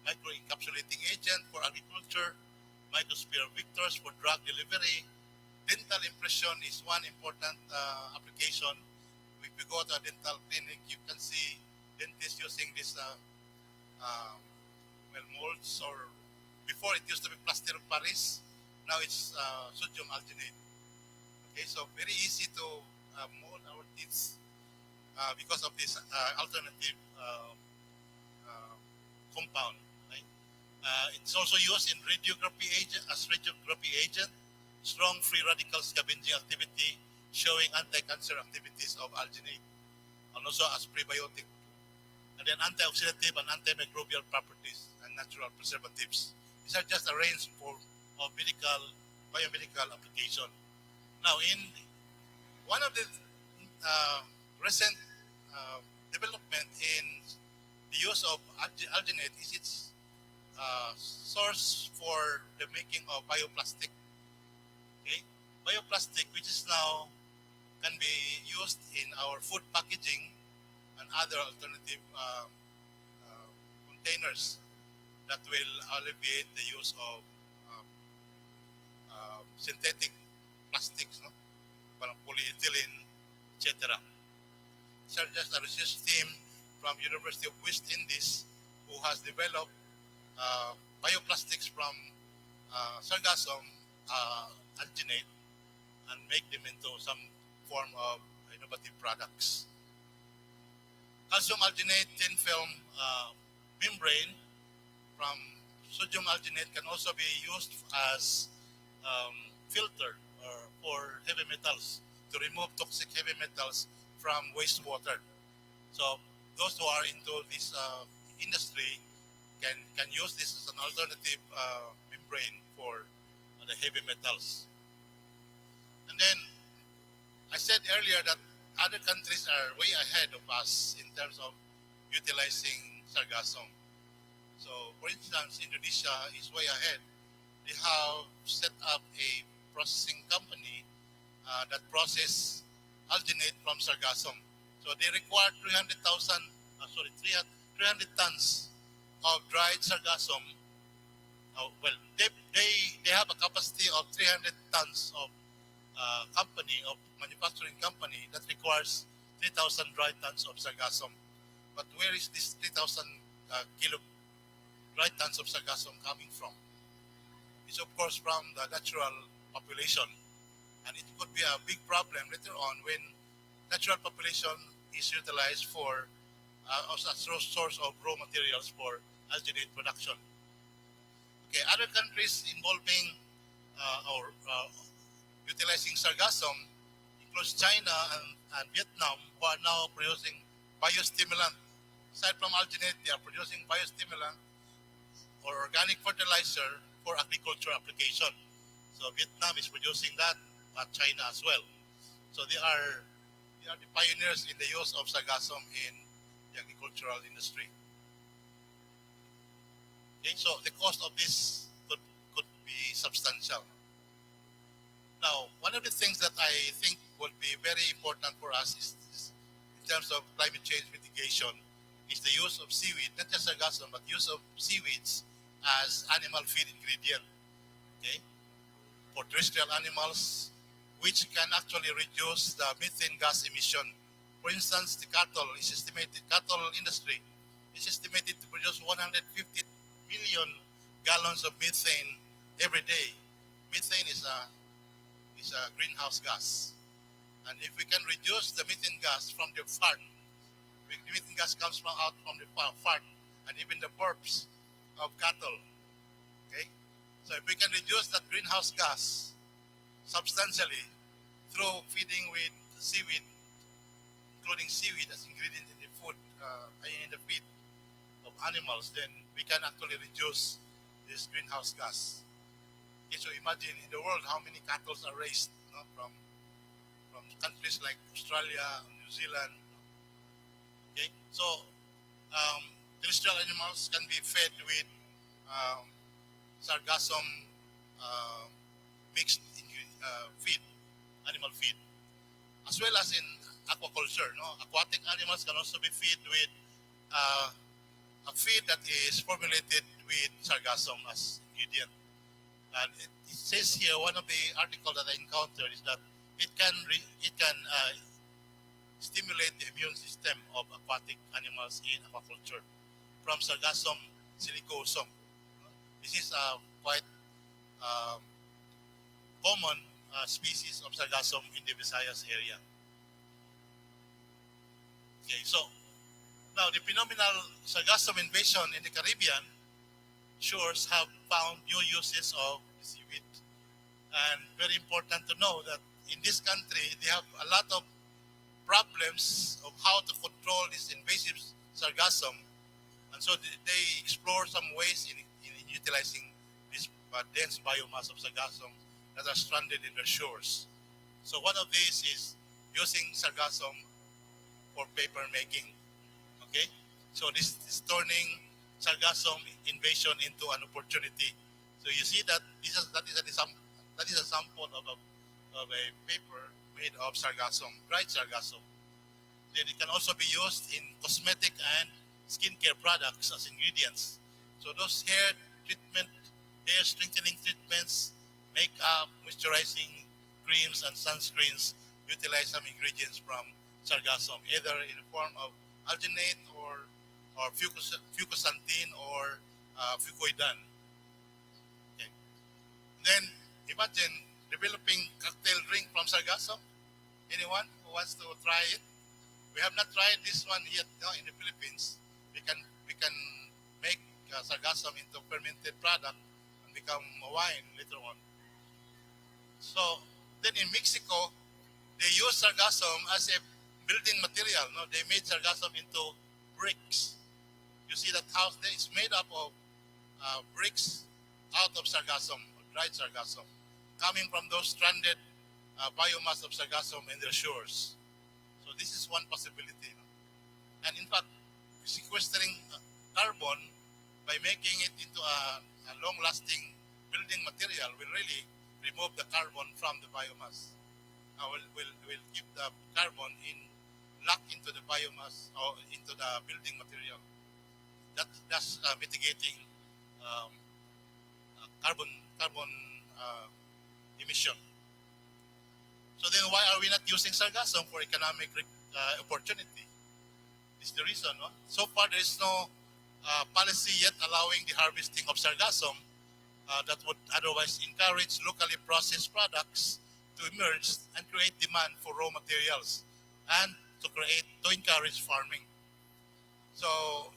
Microencapsulating agent for agriculture, microsphere vectors for drug delivery. Dental impression is one important application. If you go to a dental clinic, you can see dentists using this molds, or before it used to be plaster of Paris, now it's sodium alginate. Okay, so very easy to mold our teeth because of this alternative compound. Right? It's also used in radiography agent as radiography agent, strong free radical scavenging activity, showing anti-cancer activities of alginate, and also as prebiotic. And then antioxidative and antimicrobial properties and natural preservatives. These are just a range of biomedical application. Now, in one of the recent development in the use of alginate is its source for the making of bioplastic. Okay, bioplastic, which is now can be used in our food packaging and other alternative containers that will alleviate the use of synthetic plastics, no? Parang polyethylene, etc. These are just a research team from University of West Indies who has developed bioplastics from sargassum alginate and make them into some form of innovative products. Calcium alginate thin film membrane from sodium alginate can also be used as filter for heavy metals to remove toxic heavy metals from wastewater. So those who are into this industry can use this as an alternative membrane for the heavy metals. And then I said earlier that other countries are way ahead of us in terms of utilizing sargassum. So, for instance, Indonesia is way ahead. They have set up a processing company that process alginate from sargassum. So they require 300 tons of dried sargassum. They have a capacity of 300 tons of manufacturing company that requires 3,000 dry tons of sargassum. But where is this 3,000 kilo dry tons of sargassum coming from? It's of course from the natural population, and it could be a big problem later on when natural population is utilized for as a source of raw materials for alginate production. Okay, other countries involving or utilizing sargassum includes China and Vietnam, who are now producing biostimulant. Aside from alginate, they are producing biostimulant or organic fertilizer for agriculture application. So Vietnam is producing that, but China as well. So they are the pioneers in the use of sargassum in the agricultural industry. Okay, so the cost of this could be substantial. Now, one of the things that I think would be very important for us is in terms of climate change mitigation is the use of seaweed, not just sargassum, but use of seaweeds as animal feed ingredient, okay, for terrestrial animals, which can actually reduce the methane gas emission. For instance, the cattle industry is estimated to produce 150 million gallons of methane every day. Methane is a greenhouse gas. And if we can reduce the methane gas from the fart, the methane gas comes out from the fart and even the burps of cattle. Okay? So if we can reduce that greenhouse gas substantially through feeding with seaweed, including seaweed as ingredient in the food, in the feed of animals, then we can actually reduce this greenhouse gas. Okay, so imagine in the world how many cattle are raised, from countries like Australia, New Zealand. Okay, so terrestrial animals can be fed with sargassum mixed feed, animal feed, as well as in aquaculture. Aquatic animals can also be fed with a feed that is formulated with sargassum as ingredient. And it says here, one of the articles that I encountered is that it can stimulate the immune system of aquatic animals in aquaculture from Sargassum silicosum. This is a quite common species of Sargassum in the Visayas area. Okay, so now the phenomenal Sargassum invasion in the Caribbean shores have found new uses of seaweed. And very important to know that in this country, they have a lot of problems of how to control this invasive sargassum. And so they explore some ways in utilizing this dense biomass of sargassum that are stranded in their shores. So one of these is using sargassum for paper making. Okay, so this is turning sargassum invasion into an opportunity. So you see that that is a sample of a paper made of sargassum, dried sargassum. Then it can also be used in cosmetic and skincare products as ingredients. So those hair strengthening treatments, makeup, moisturizing creams and sunscreens utilize some ingredients from sargassum, either in the form of alginate or fucosantin or fucoidan. Okay. Then imagine developing cocktail drink from sargassum. Anyone who wants to try it? We have not tried this one yet in the Philippines. We can make sargassum into fermented product and become a wine later on. So then in Mexico, they use sargassum as a building material. They made sargassum into bricks. You see that house there is made up of bricks out of sargassum, dried sargassum, coming from those stranded biomass of sargassum in their shores. So this is one possibility. And in fact, sequestering carbon by making it into a long-lasting building material will really remove the carbon from the biomass. Will keep the carbon locked into the biomass or into the building material. That's mitigating carbon emission. So then why are we not using sargassum for economic opportunity? This is the reason. So far there is no policy yet allowing the harvesting of sargassum that would otherwise encourage locally processed products to emerge and create demand for raw materials and to encourage farming. So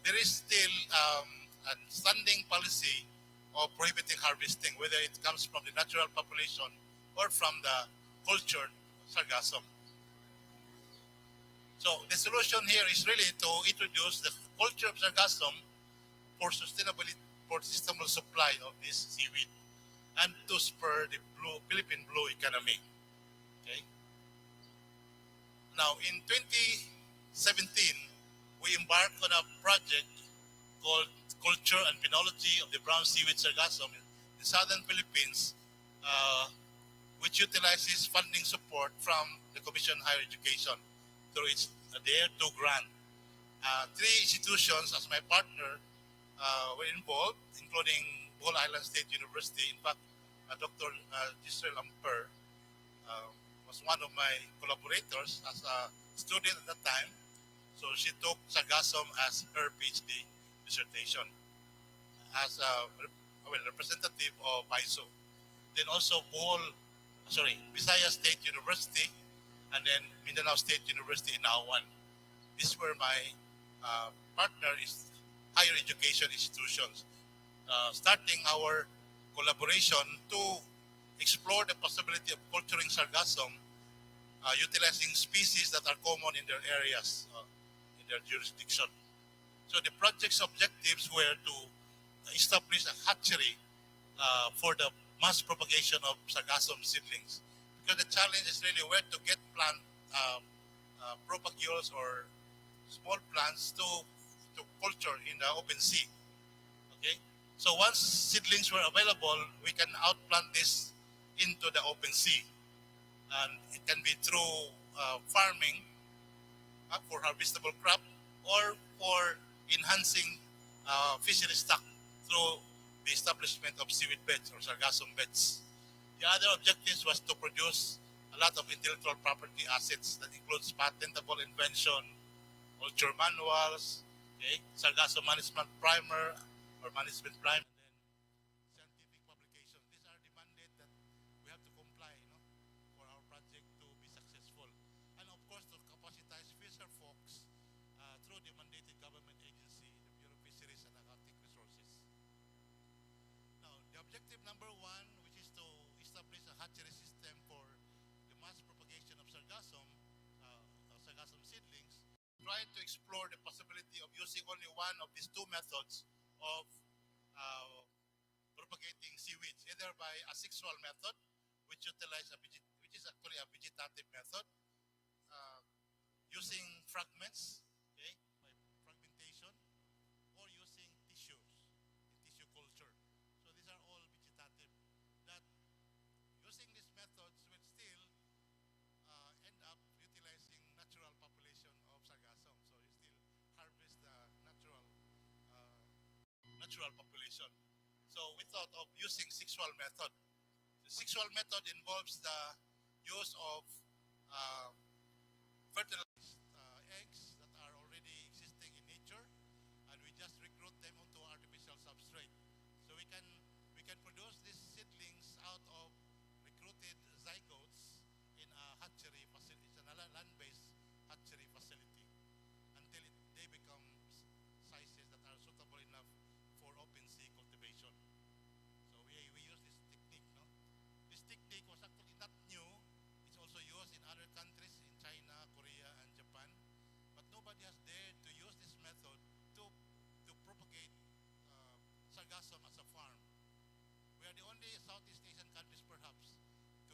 there is still a standing policy of prohibiting harvesting, whether it comes from the natural population or from the cultured sargassum. So the solution here is really to introduce the culture of sargassum for sustainability, for sustainable supply of this seaweed, and to spur the Philippine blue economy. Okay. Now, in 2017, we embarked on a project called Culture and Phenology of the Brown Seaweed Sargassum in the southern Philippines, uh, which utilizes funding support from the Commission on Higher Education through its Dare to grant. Three institutions, as my partner, were involved, including Bohol Island State University. In fact, Dr. Giselle Amper was one of my collaborators as a student at that time. So she took sargassum as her PhD dissertation as a representative of ISO. Then also Visayas State University, and then Mindanao State University in Awan. This were my partner is higher education institutions, starting our collaboration to explore the possibility of culturing sargassum utilizing species that are common in their areas, in their jurisdiction. So the project's objectives were to establish a hatchery for the mass propagation of sargassum seedlings. Because the challenge is really where to get plant propagules or small plants to culture in the open sea. Okay, so once seedlings were available, we can outplant this into the open sea, and it can be through farming for harvestable crop or for enhancing fishery stock through the establishment of seaweed beds or sargassum beds. The other objectives was to produce a lot of intellectual property assets that includes patentable invention, culture manuals, okay, sargassum management primer or management primer, and then scientific publications. These are demanded that we have to comply, for our project to be successful. And of course, to capacitize fisher folks through the mandated government agency, the Bureau of Fisheries and Aquatic Resources. Now, the objective number one, which is to establish a hatchery system for the mass propagation of sargassum, sargassum seedlings, try to explore the possibility of using only one of these two methods of propagating seaweeds, either by asexual method, which which is actually a vegetative method, using fragments, okay, by fragmentation, or using tissues in tissue culture. So these are all vegetative. That using these methods will still end up utilizing natural population of sargassum. So you still harvest the natural population. So we thought of using sexual method. The sexual method involves the use of fertilized eggs that are already existing in nature, and we just recruit them onto artificial substrate. So we can produce these seedlings out of recruited zygotes in a hatchery facility. It's a land-based hatchery facility until they become sizes that are suitable enough for open sea cultivation. So we use this technique. No, this technique was actually not new. It's also used in other countries in China, Korea, and Japan. But nobody has dared to use this method to propagate sargassum as a farm. We are the only Southeast Asian countries, perhaps,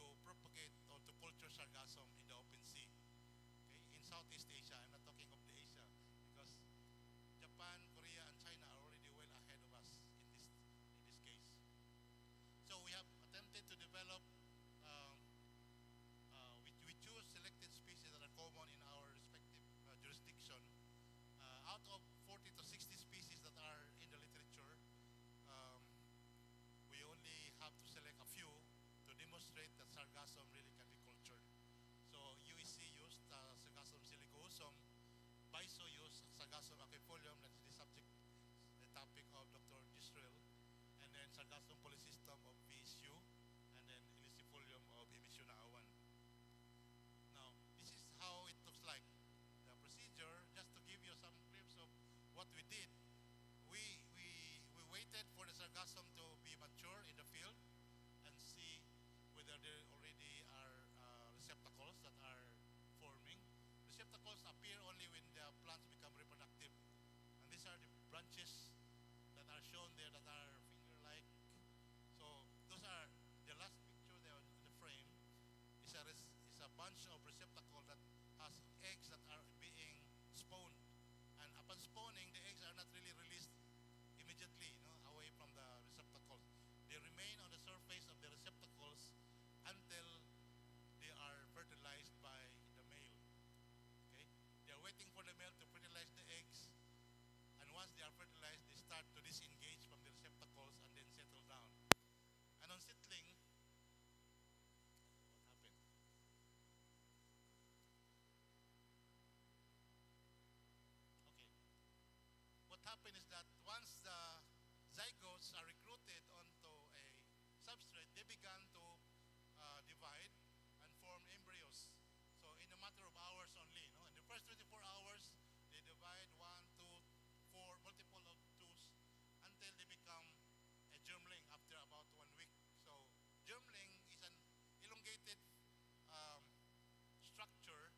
to propagate or to culture sargassum in the open sea. Okay? In Southeast Asia, I'm not talking of the Asia, because Japan, Korea, and China are already well ahead of us in this case. So we have attempted to develop. We choose selected species that are common in our respective jurisdiction. Out of 40 to 60 species that are in the literature, we only have to select a few to demonstrate that sargassum really can be cultured. So UEC used sargassum silicosum happens is that once the zygotes are recruited onto a substrate, they began to divide and form embryos. So in a matter of hours only, in the first 24 hours, they divide 1, 2, 4, multiple of twos until they become a germling after about 1 week. So germling is an elongated structure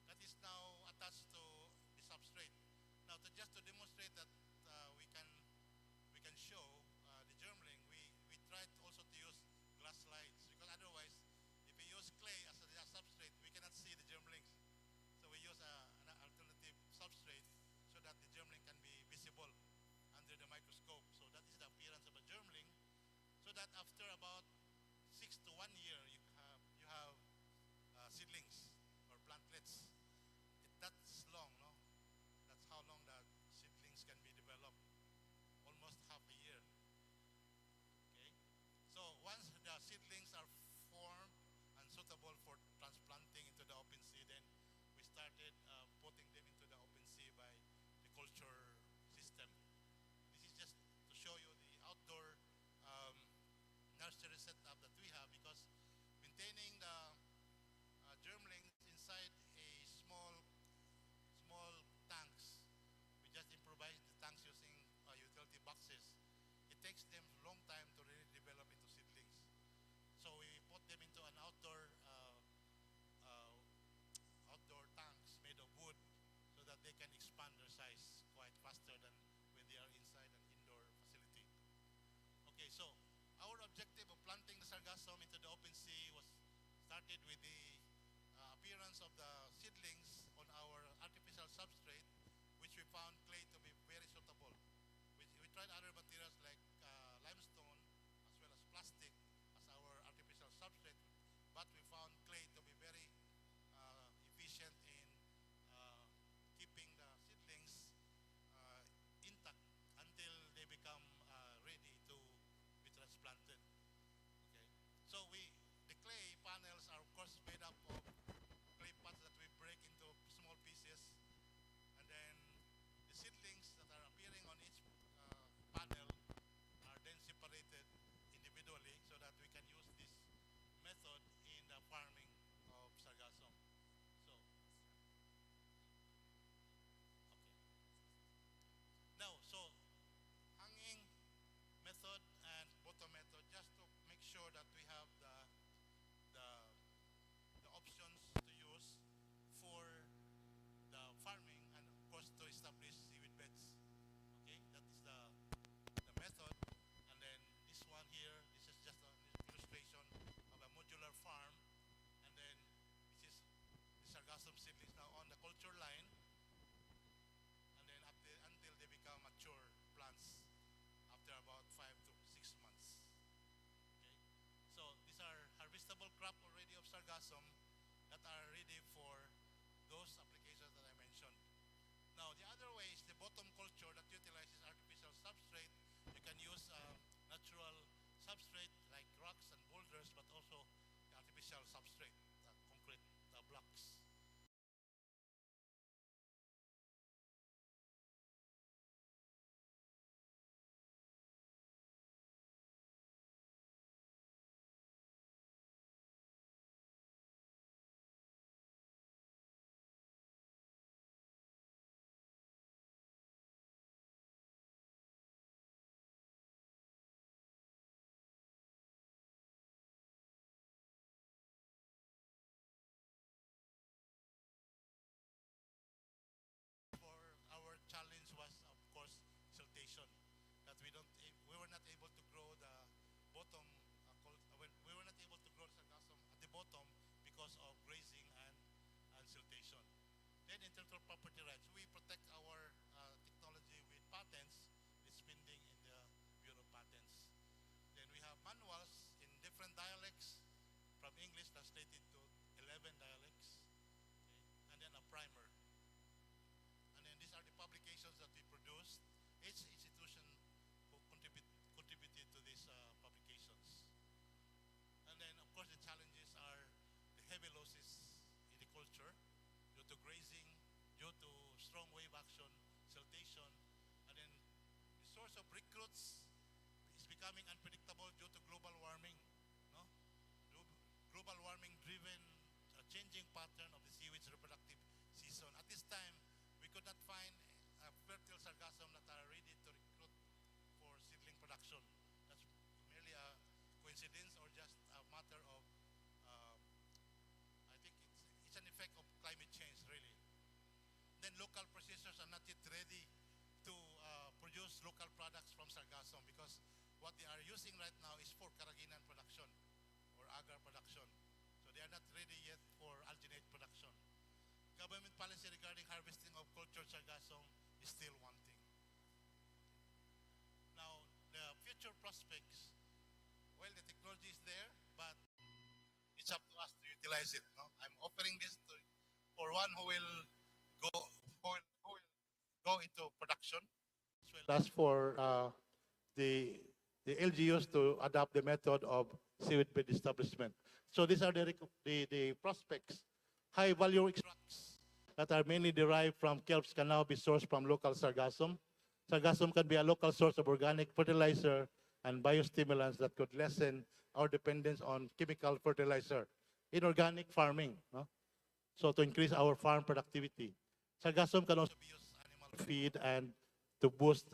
that is now attached to the substrate. Now, just to demonstrate that we can show the germling, we tried also to use glass slides, because otherwise, if we use clay as a substrate, we cannot see the germlings. So we use an alternative substrate so that the germling can be visible under the microscope. So that is the appearance of a germling. So that after about 6 to 1 year, you have seedlings or plantlets. That's long, no? That's how long that seedlings can be developed. Almost half a year. Okay. So once the seedlings are formed and suitable for transplanting into the open sea, then we started putting them into the open sea by the culture system. This is just to show you the outdoor nursery setup that we have, because maintaining the germlings inside a small tanks, we just improvise the tanks using utility boxes. It takes them a long time to really develop into seedlings. So we put them into an outdoor tanks made of wood, so that they can expand their size quite faster than when they are inside an indoor facility. Okay, so our objective of planting the sargassum into the open sea was started with the appearance of the seedlings on our artificial substrate, which we found clay to be very suitable. We tried other materials like limestone as well as plastic as our artificial substrate, but we found clay to be very efficient in keeping the seedlings intact until they become ready to be transplanted. Okay, so the clay panels are of course made up of clay pots that we break into small pieces, and then the seedlings that are appearing on each panel are then separated individually, so that we can use this method in the farming of sargassum. So, okay. Now, so hanging method and bottom method, just to make sure that we have the options to use for the farming, and of course to establish seaweed beds. Okay, that is the method. And then this one here, this is just an illustration of a modular farm. And then this is the sargassum seedlings now on the culture line, and then until they become mature plants after about 5 to 6 months. Okay, so these are harvestable crop already of sargassum that are ready for those applications that I mentioned. Now, the other way is the bottom culture that utilizes artificial substrate. You can use natural substrate like rocks and boulders, but also the artificial substrate, the concrete blocks. For our challenge was, of course, siltation. That we were not able to grow the bottom. We were not able to grow the sargassum at the bottom because of grazing and siltation. Then, intellectual property rights, we protect our technology with patents. It's pending in the Bureau of Patents. Then we have manuals in different dialects, from English translated to 11 dialects, okay, and then a primer. And then these are the publications that we produced. Each institution who contributed to these publications. And then, of course, the challenges are the heavy losses in the culture due to grazing, due to strong wave action, source of recruits is becoming unpredictable due to global warming. No? Global warming driven changing pattern of the seaweed's reproductive season. At this time, we could not find fertile sargassum that are ready to recruit for seedling production. That's merely a coincidence or just a matter of, I think it's an effect of climate change, really. Then local processors are not yet ready to produce local products from sargassum because what they are using right now is for carrageenan production or agar production. So they are not ready yet for alginate production. Government policy regarding harvesting of cultured sargassum is still wanting. Now, the future prospects, well, the technology is there, but it's up to us to utilize it. No? I'm offering this for one who will go into production, as well as for the LGUs to adopt the method of seaweed bed establishment. So these are the prospects. High value extracts that are mainly derived from kelps can now be sourced from local sargassum. Sargassum can be a local source of organic fertilizer and biostimulants that could lessen our dependence on chemical fertilizer in organic farming. No? So to increase our farm productivity. Sargassum can also be used as animal feed and to boost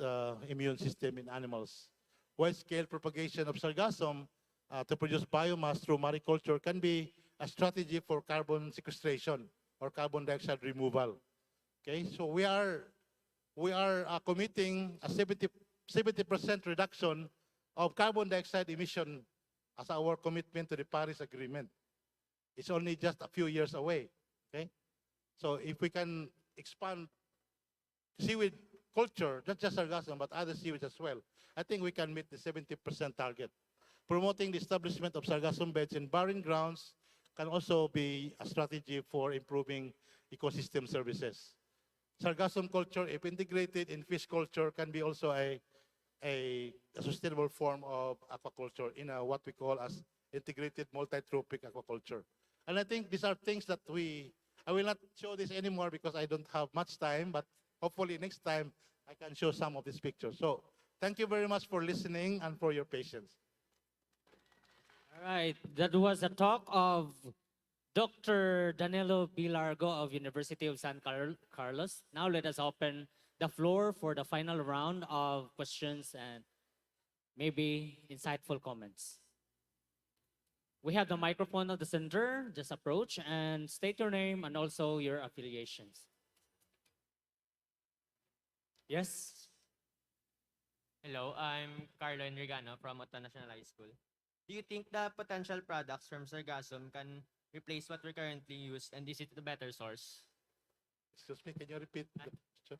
immune system in animals. Wide-scale propagation of sargassum to produce biomass through mariculture can be a strategy for carbon sequestration or carbon dioxide removal. Okay, so we are committing a 70% reduction of carbon dioxide emission as our commitment to the Paris Agreement. It's only just a few years away. Okay, so if we can expand seaweed culture, not just sargassum, but other seaweeds as well, I think we can meet the 70% target. Promoting the establishment of sargassum beds in barren grounds can also be a strategy for improving ecosystem services. Sargassum culture, if integrated in fish culture, can be also a sustainable form of aquaculture in what we call as integrated multi-trophic aquaculture. And I think these are things that I will not show this anymore because I don't have much time, but hopefully next time I can show some of these pictures. So thank you very much for listening and for your patience. All right, that was a talk of Dr. Danilo B. Largo of University of San Carlos. Now let us open the floor for the final round of questions and maybe insightful comments. We have the microphone at the center. Just approach and state your name and also your affiliations. Yes? Hello, I'm Carlo Enrigano from Otto National High School. Do you think the potential products from sargassum can replace what we currently use, and is it a better source? Excuse me, can you repeat the question?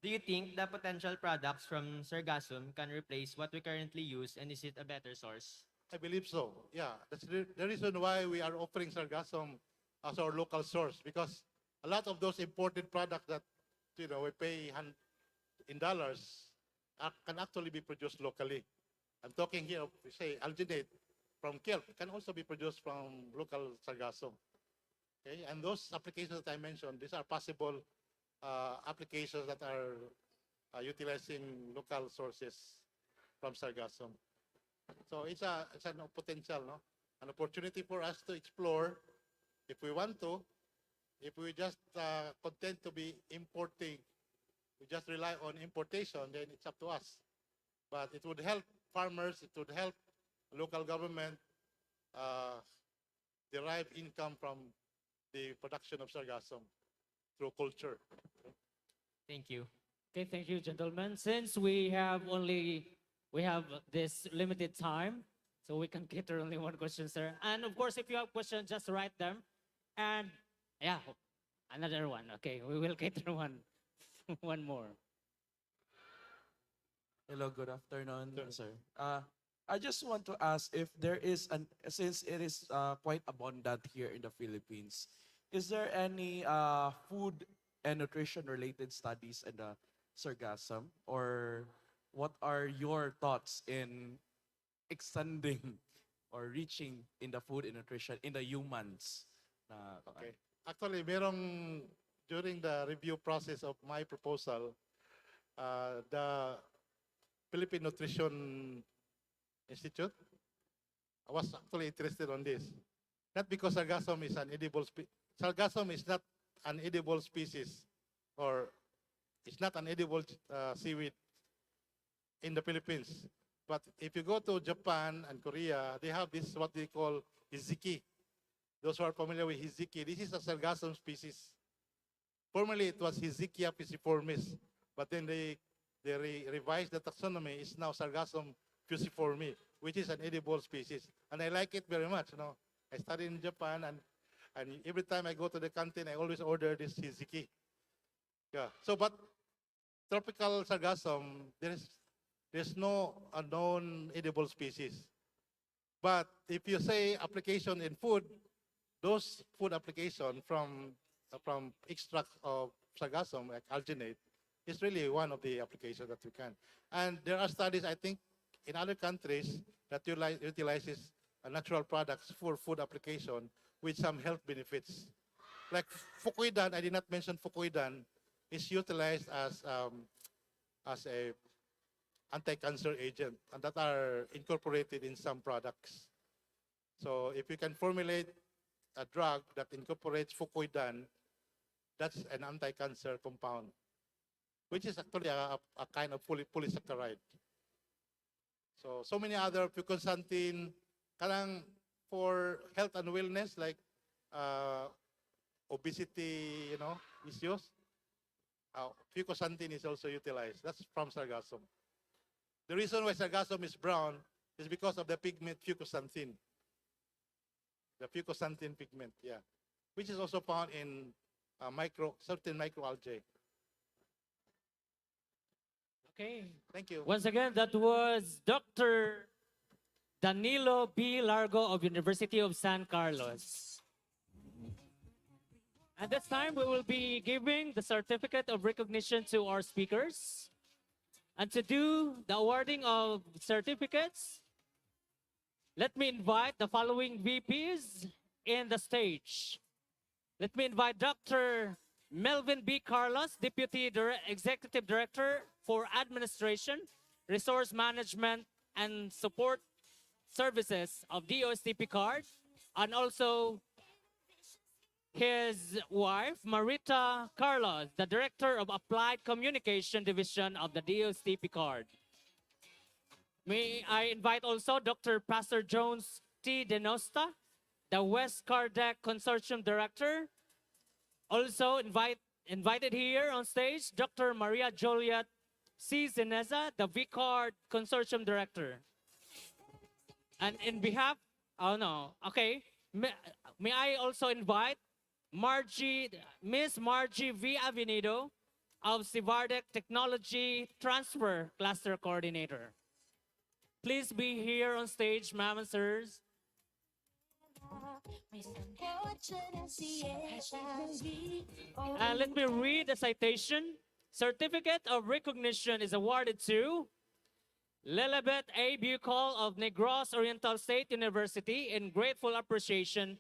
Do you think the potential products from sargassum can replace what we currently use, and is it a better source? I believe so. Yeah, that's the reason why we are offering sargassum as our local source, because a lot of those imported products that we pay in dollars can actually be produced locally. I'm talking here of, say, alginate from kelp can also be produced from local sargassum. Okay, and those applications that I mentioned, these are possible applications that are utilizing local sources from sargassum. So it's a potential, no? An opportunity for us to explore if we want to. If we just content to be importing, we just rely on importation, then it's up to us. But it would help farmers, it would help local government derive income from the production of sargassum through culture. Thank you. Okay, thank you, gentlemen. Since we have this limited time, so we can cater only one question, sir. And of course, if you have questions, just write them. And yeah, another one. Okay, we will cater one, one more. Hello, good afternoon, sir. I just want to ask if there is since it is quite abundant here in the Philippines, is there any food and nutrition related studies in the sargassum, or what are your thoughts in extending or reaching in the food and nutrition in the humans? Okay. Actually, during the review process of my proposal, the Philippine Nutrition Institute. I was actually interested on this. Not because sargassum is an edible sargassum is not an edible species, or it's not an edible seaweed in the Philippines. But if you go to Japan and Korea, they have this what they call hiziki. Those who are familiar with hiziki, this is a sargassum species. Formerly it was Hizikia fusiformis, but then they revised the taxonomy. It's now Sargassum fusiformi, which is an edible species, and I like it very much. I studied in Japan, and every time I go to the canteen, I always order this Hiziki. Yeah. So, but tropical Sargassum, there's no known edible species. But if you say application in food, those food application from extract of sargassum, like alginate, is really one of the applications that we can. And there are studies, I think, in other countries that utilizes natural products for food application with some health benefits. Like fucoidan, I did not mention fucoidan, is utilized as a anti-cancer agent, and that are incorporated in some products. So if you can formulate a drug that incorporates fucoidan, that's an anti-cancer compound, which is actually a kind of polysaccharide. So many other fucoxanthin, karang for health and wellness, like obesity, issues. Fucoxanthin is also utilized. That's from sargassum. The reason why sargassum is brown is because of the pigment fucoxanthin. The fucoxanthin pigment, yeah, which is also found in certain microalgae. Okay. Thank you. Once again, that was Dr. Danilo B. Largo of University of San Carlos. At this time, we will be giving the certificate of recognition to our speakers. And to do the awarding of certificates, let me invite the following VPs in the stage. Let me invite Dr. Melvin B. Carlos, Deputy Executive Director for Administration, Resource Management, and Support Services of DOST-PCAARRD, and also his wife, Marita Carlos, the Director of Applied Communication Division of the DOST-PCAARRD. May I invite also Dr. Pastor Jones T. Denosta, the West CAARRDEC Consortium Director. Also invited here on stage, Dr. Maria Joliet C. Zineza, the VCAARRD Consortium Director. And in behalf, may I also invite Miss Margie V. Avenido of CVAARRDEC Technology Transfer Cluster Coordinator. Please be here on stage, ma'am and sirs. And let me read the citation. Certificate of recognition is awarded to Lilibet A. Bucol of Negros Oriental State University in grateful appreciation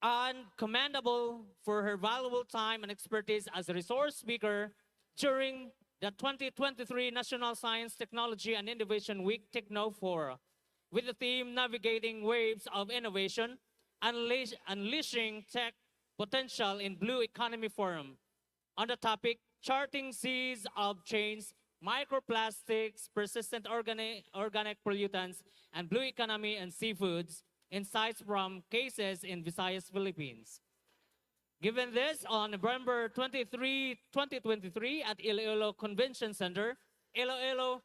and commendable for her valuable time and expertise as a resource speaker during the 2023 National Science, Technology, and Innovation Week Techno Fora, with the theme Navigating Waves of Innovation, Unleashing Tech Potential in Blue Economy Forum, on the topic Charting Seas of Change, Microplastics, Persistent Organic Pollutants, and Blue Economy and Seafoods, Insights from Cases in Visayas, Philippines. Given this on November 23, 2023 at Iloilo Convention Center, Iloilo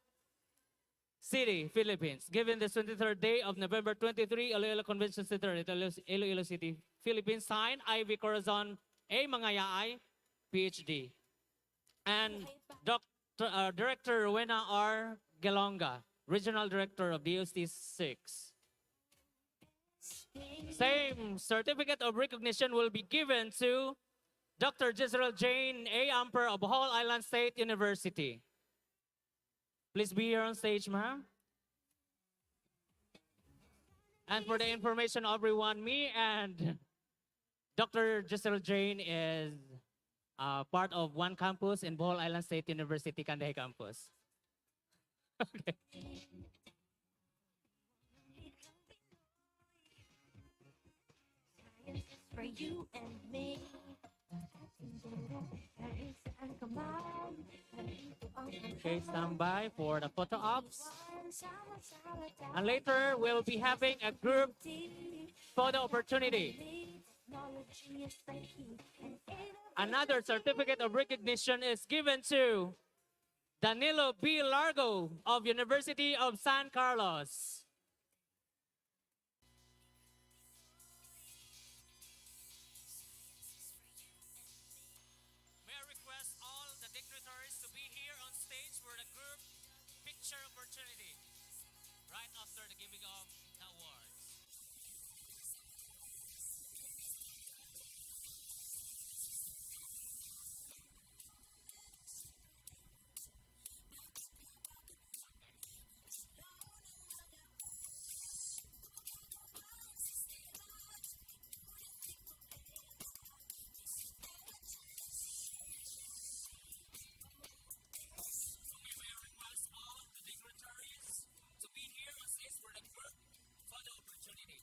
City, Philippines. Given the 23rd day of November 23, Iloilo Convention Center at Iloilo City, Philippines. Signed, Ivy Corazon A. Mangayaay, PhD. And Director Rowena R. Gelonga, Regional Director of DOST-6. Same certificate of recognition will be given to Dr. Jezreel Jane A. Amper of Bohol Island State University. Please be here on stage, ma'am. And for the information of everyone, me and Dr. Jezreel Jane is part of one campus in Bohol Island State University, Kanday campus. Okay. For you and me. Okay, stand by for the photo ops. And later, we'll be having a group photo opportunity. Another certificate of recognition is given to Danilo B. Largo of University of San Carlos. May I request all the dignitaries to be here on stage for the group picture opportunity right after the giving of the awards. May I request all the dignitaries to be here on stage for the group photo opportunity.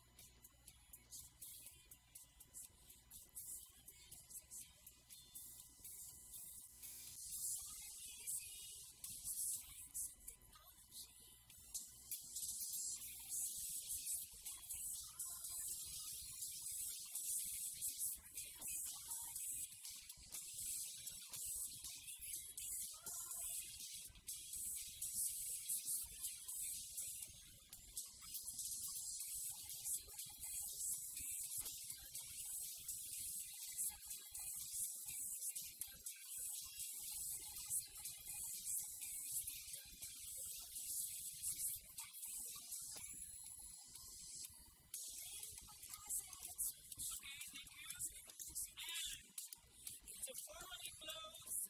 To formally close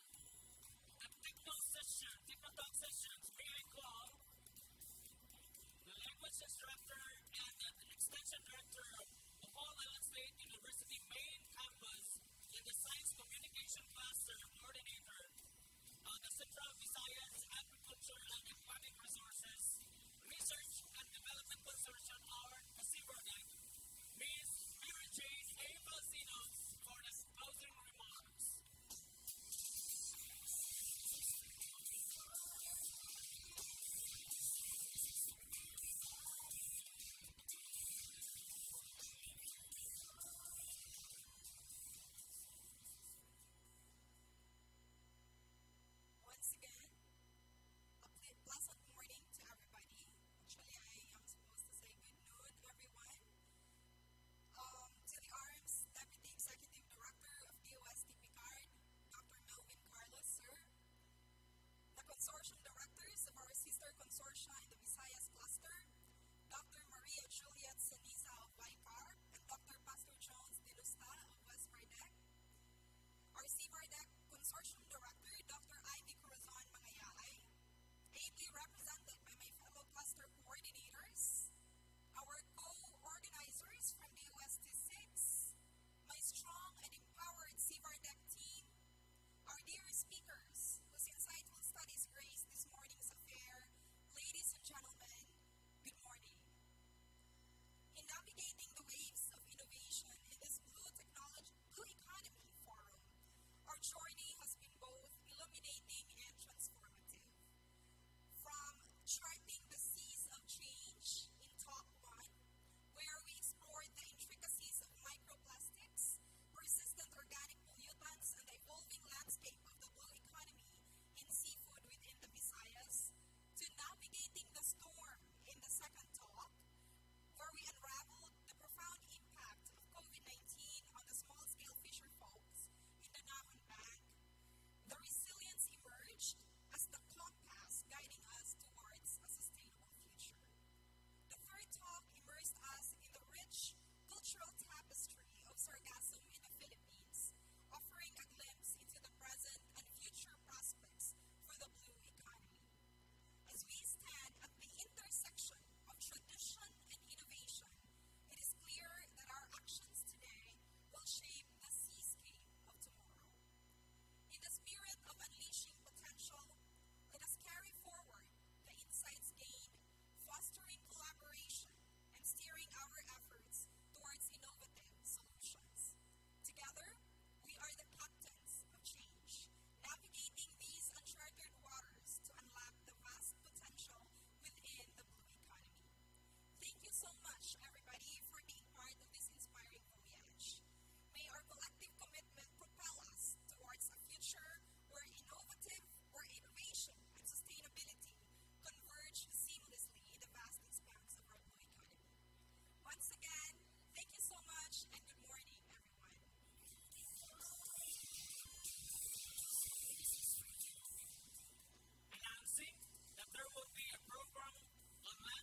the techno talk sessions, may I call the language instructor and the extension director of All Island State University main campus and the science communication cluster coordinator of the Central Visayas Agriculture and Aquatic Resources Research and Development Consortium, or CVAARRDEC, Ms. Mary Jane A. Balsinos, for the closing remarks. Once again, a pleasant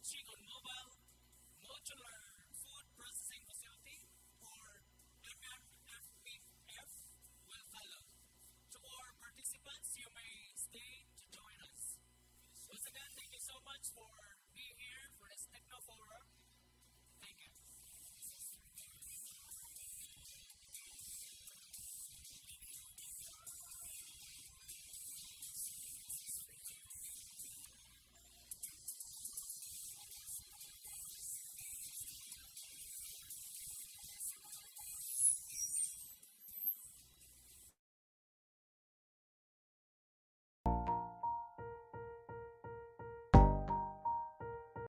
teaching on mobile modular food processing facility, or MMFPF, will follow. To our participants, you may stay to join us. Once again, thank you so much for being here for this Techno Forum.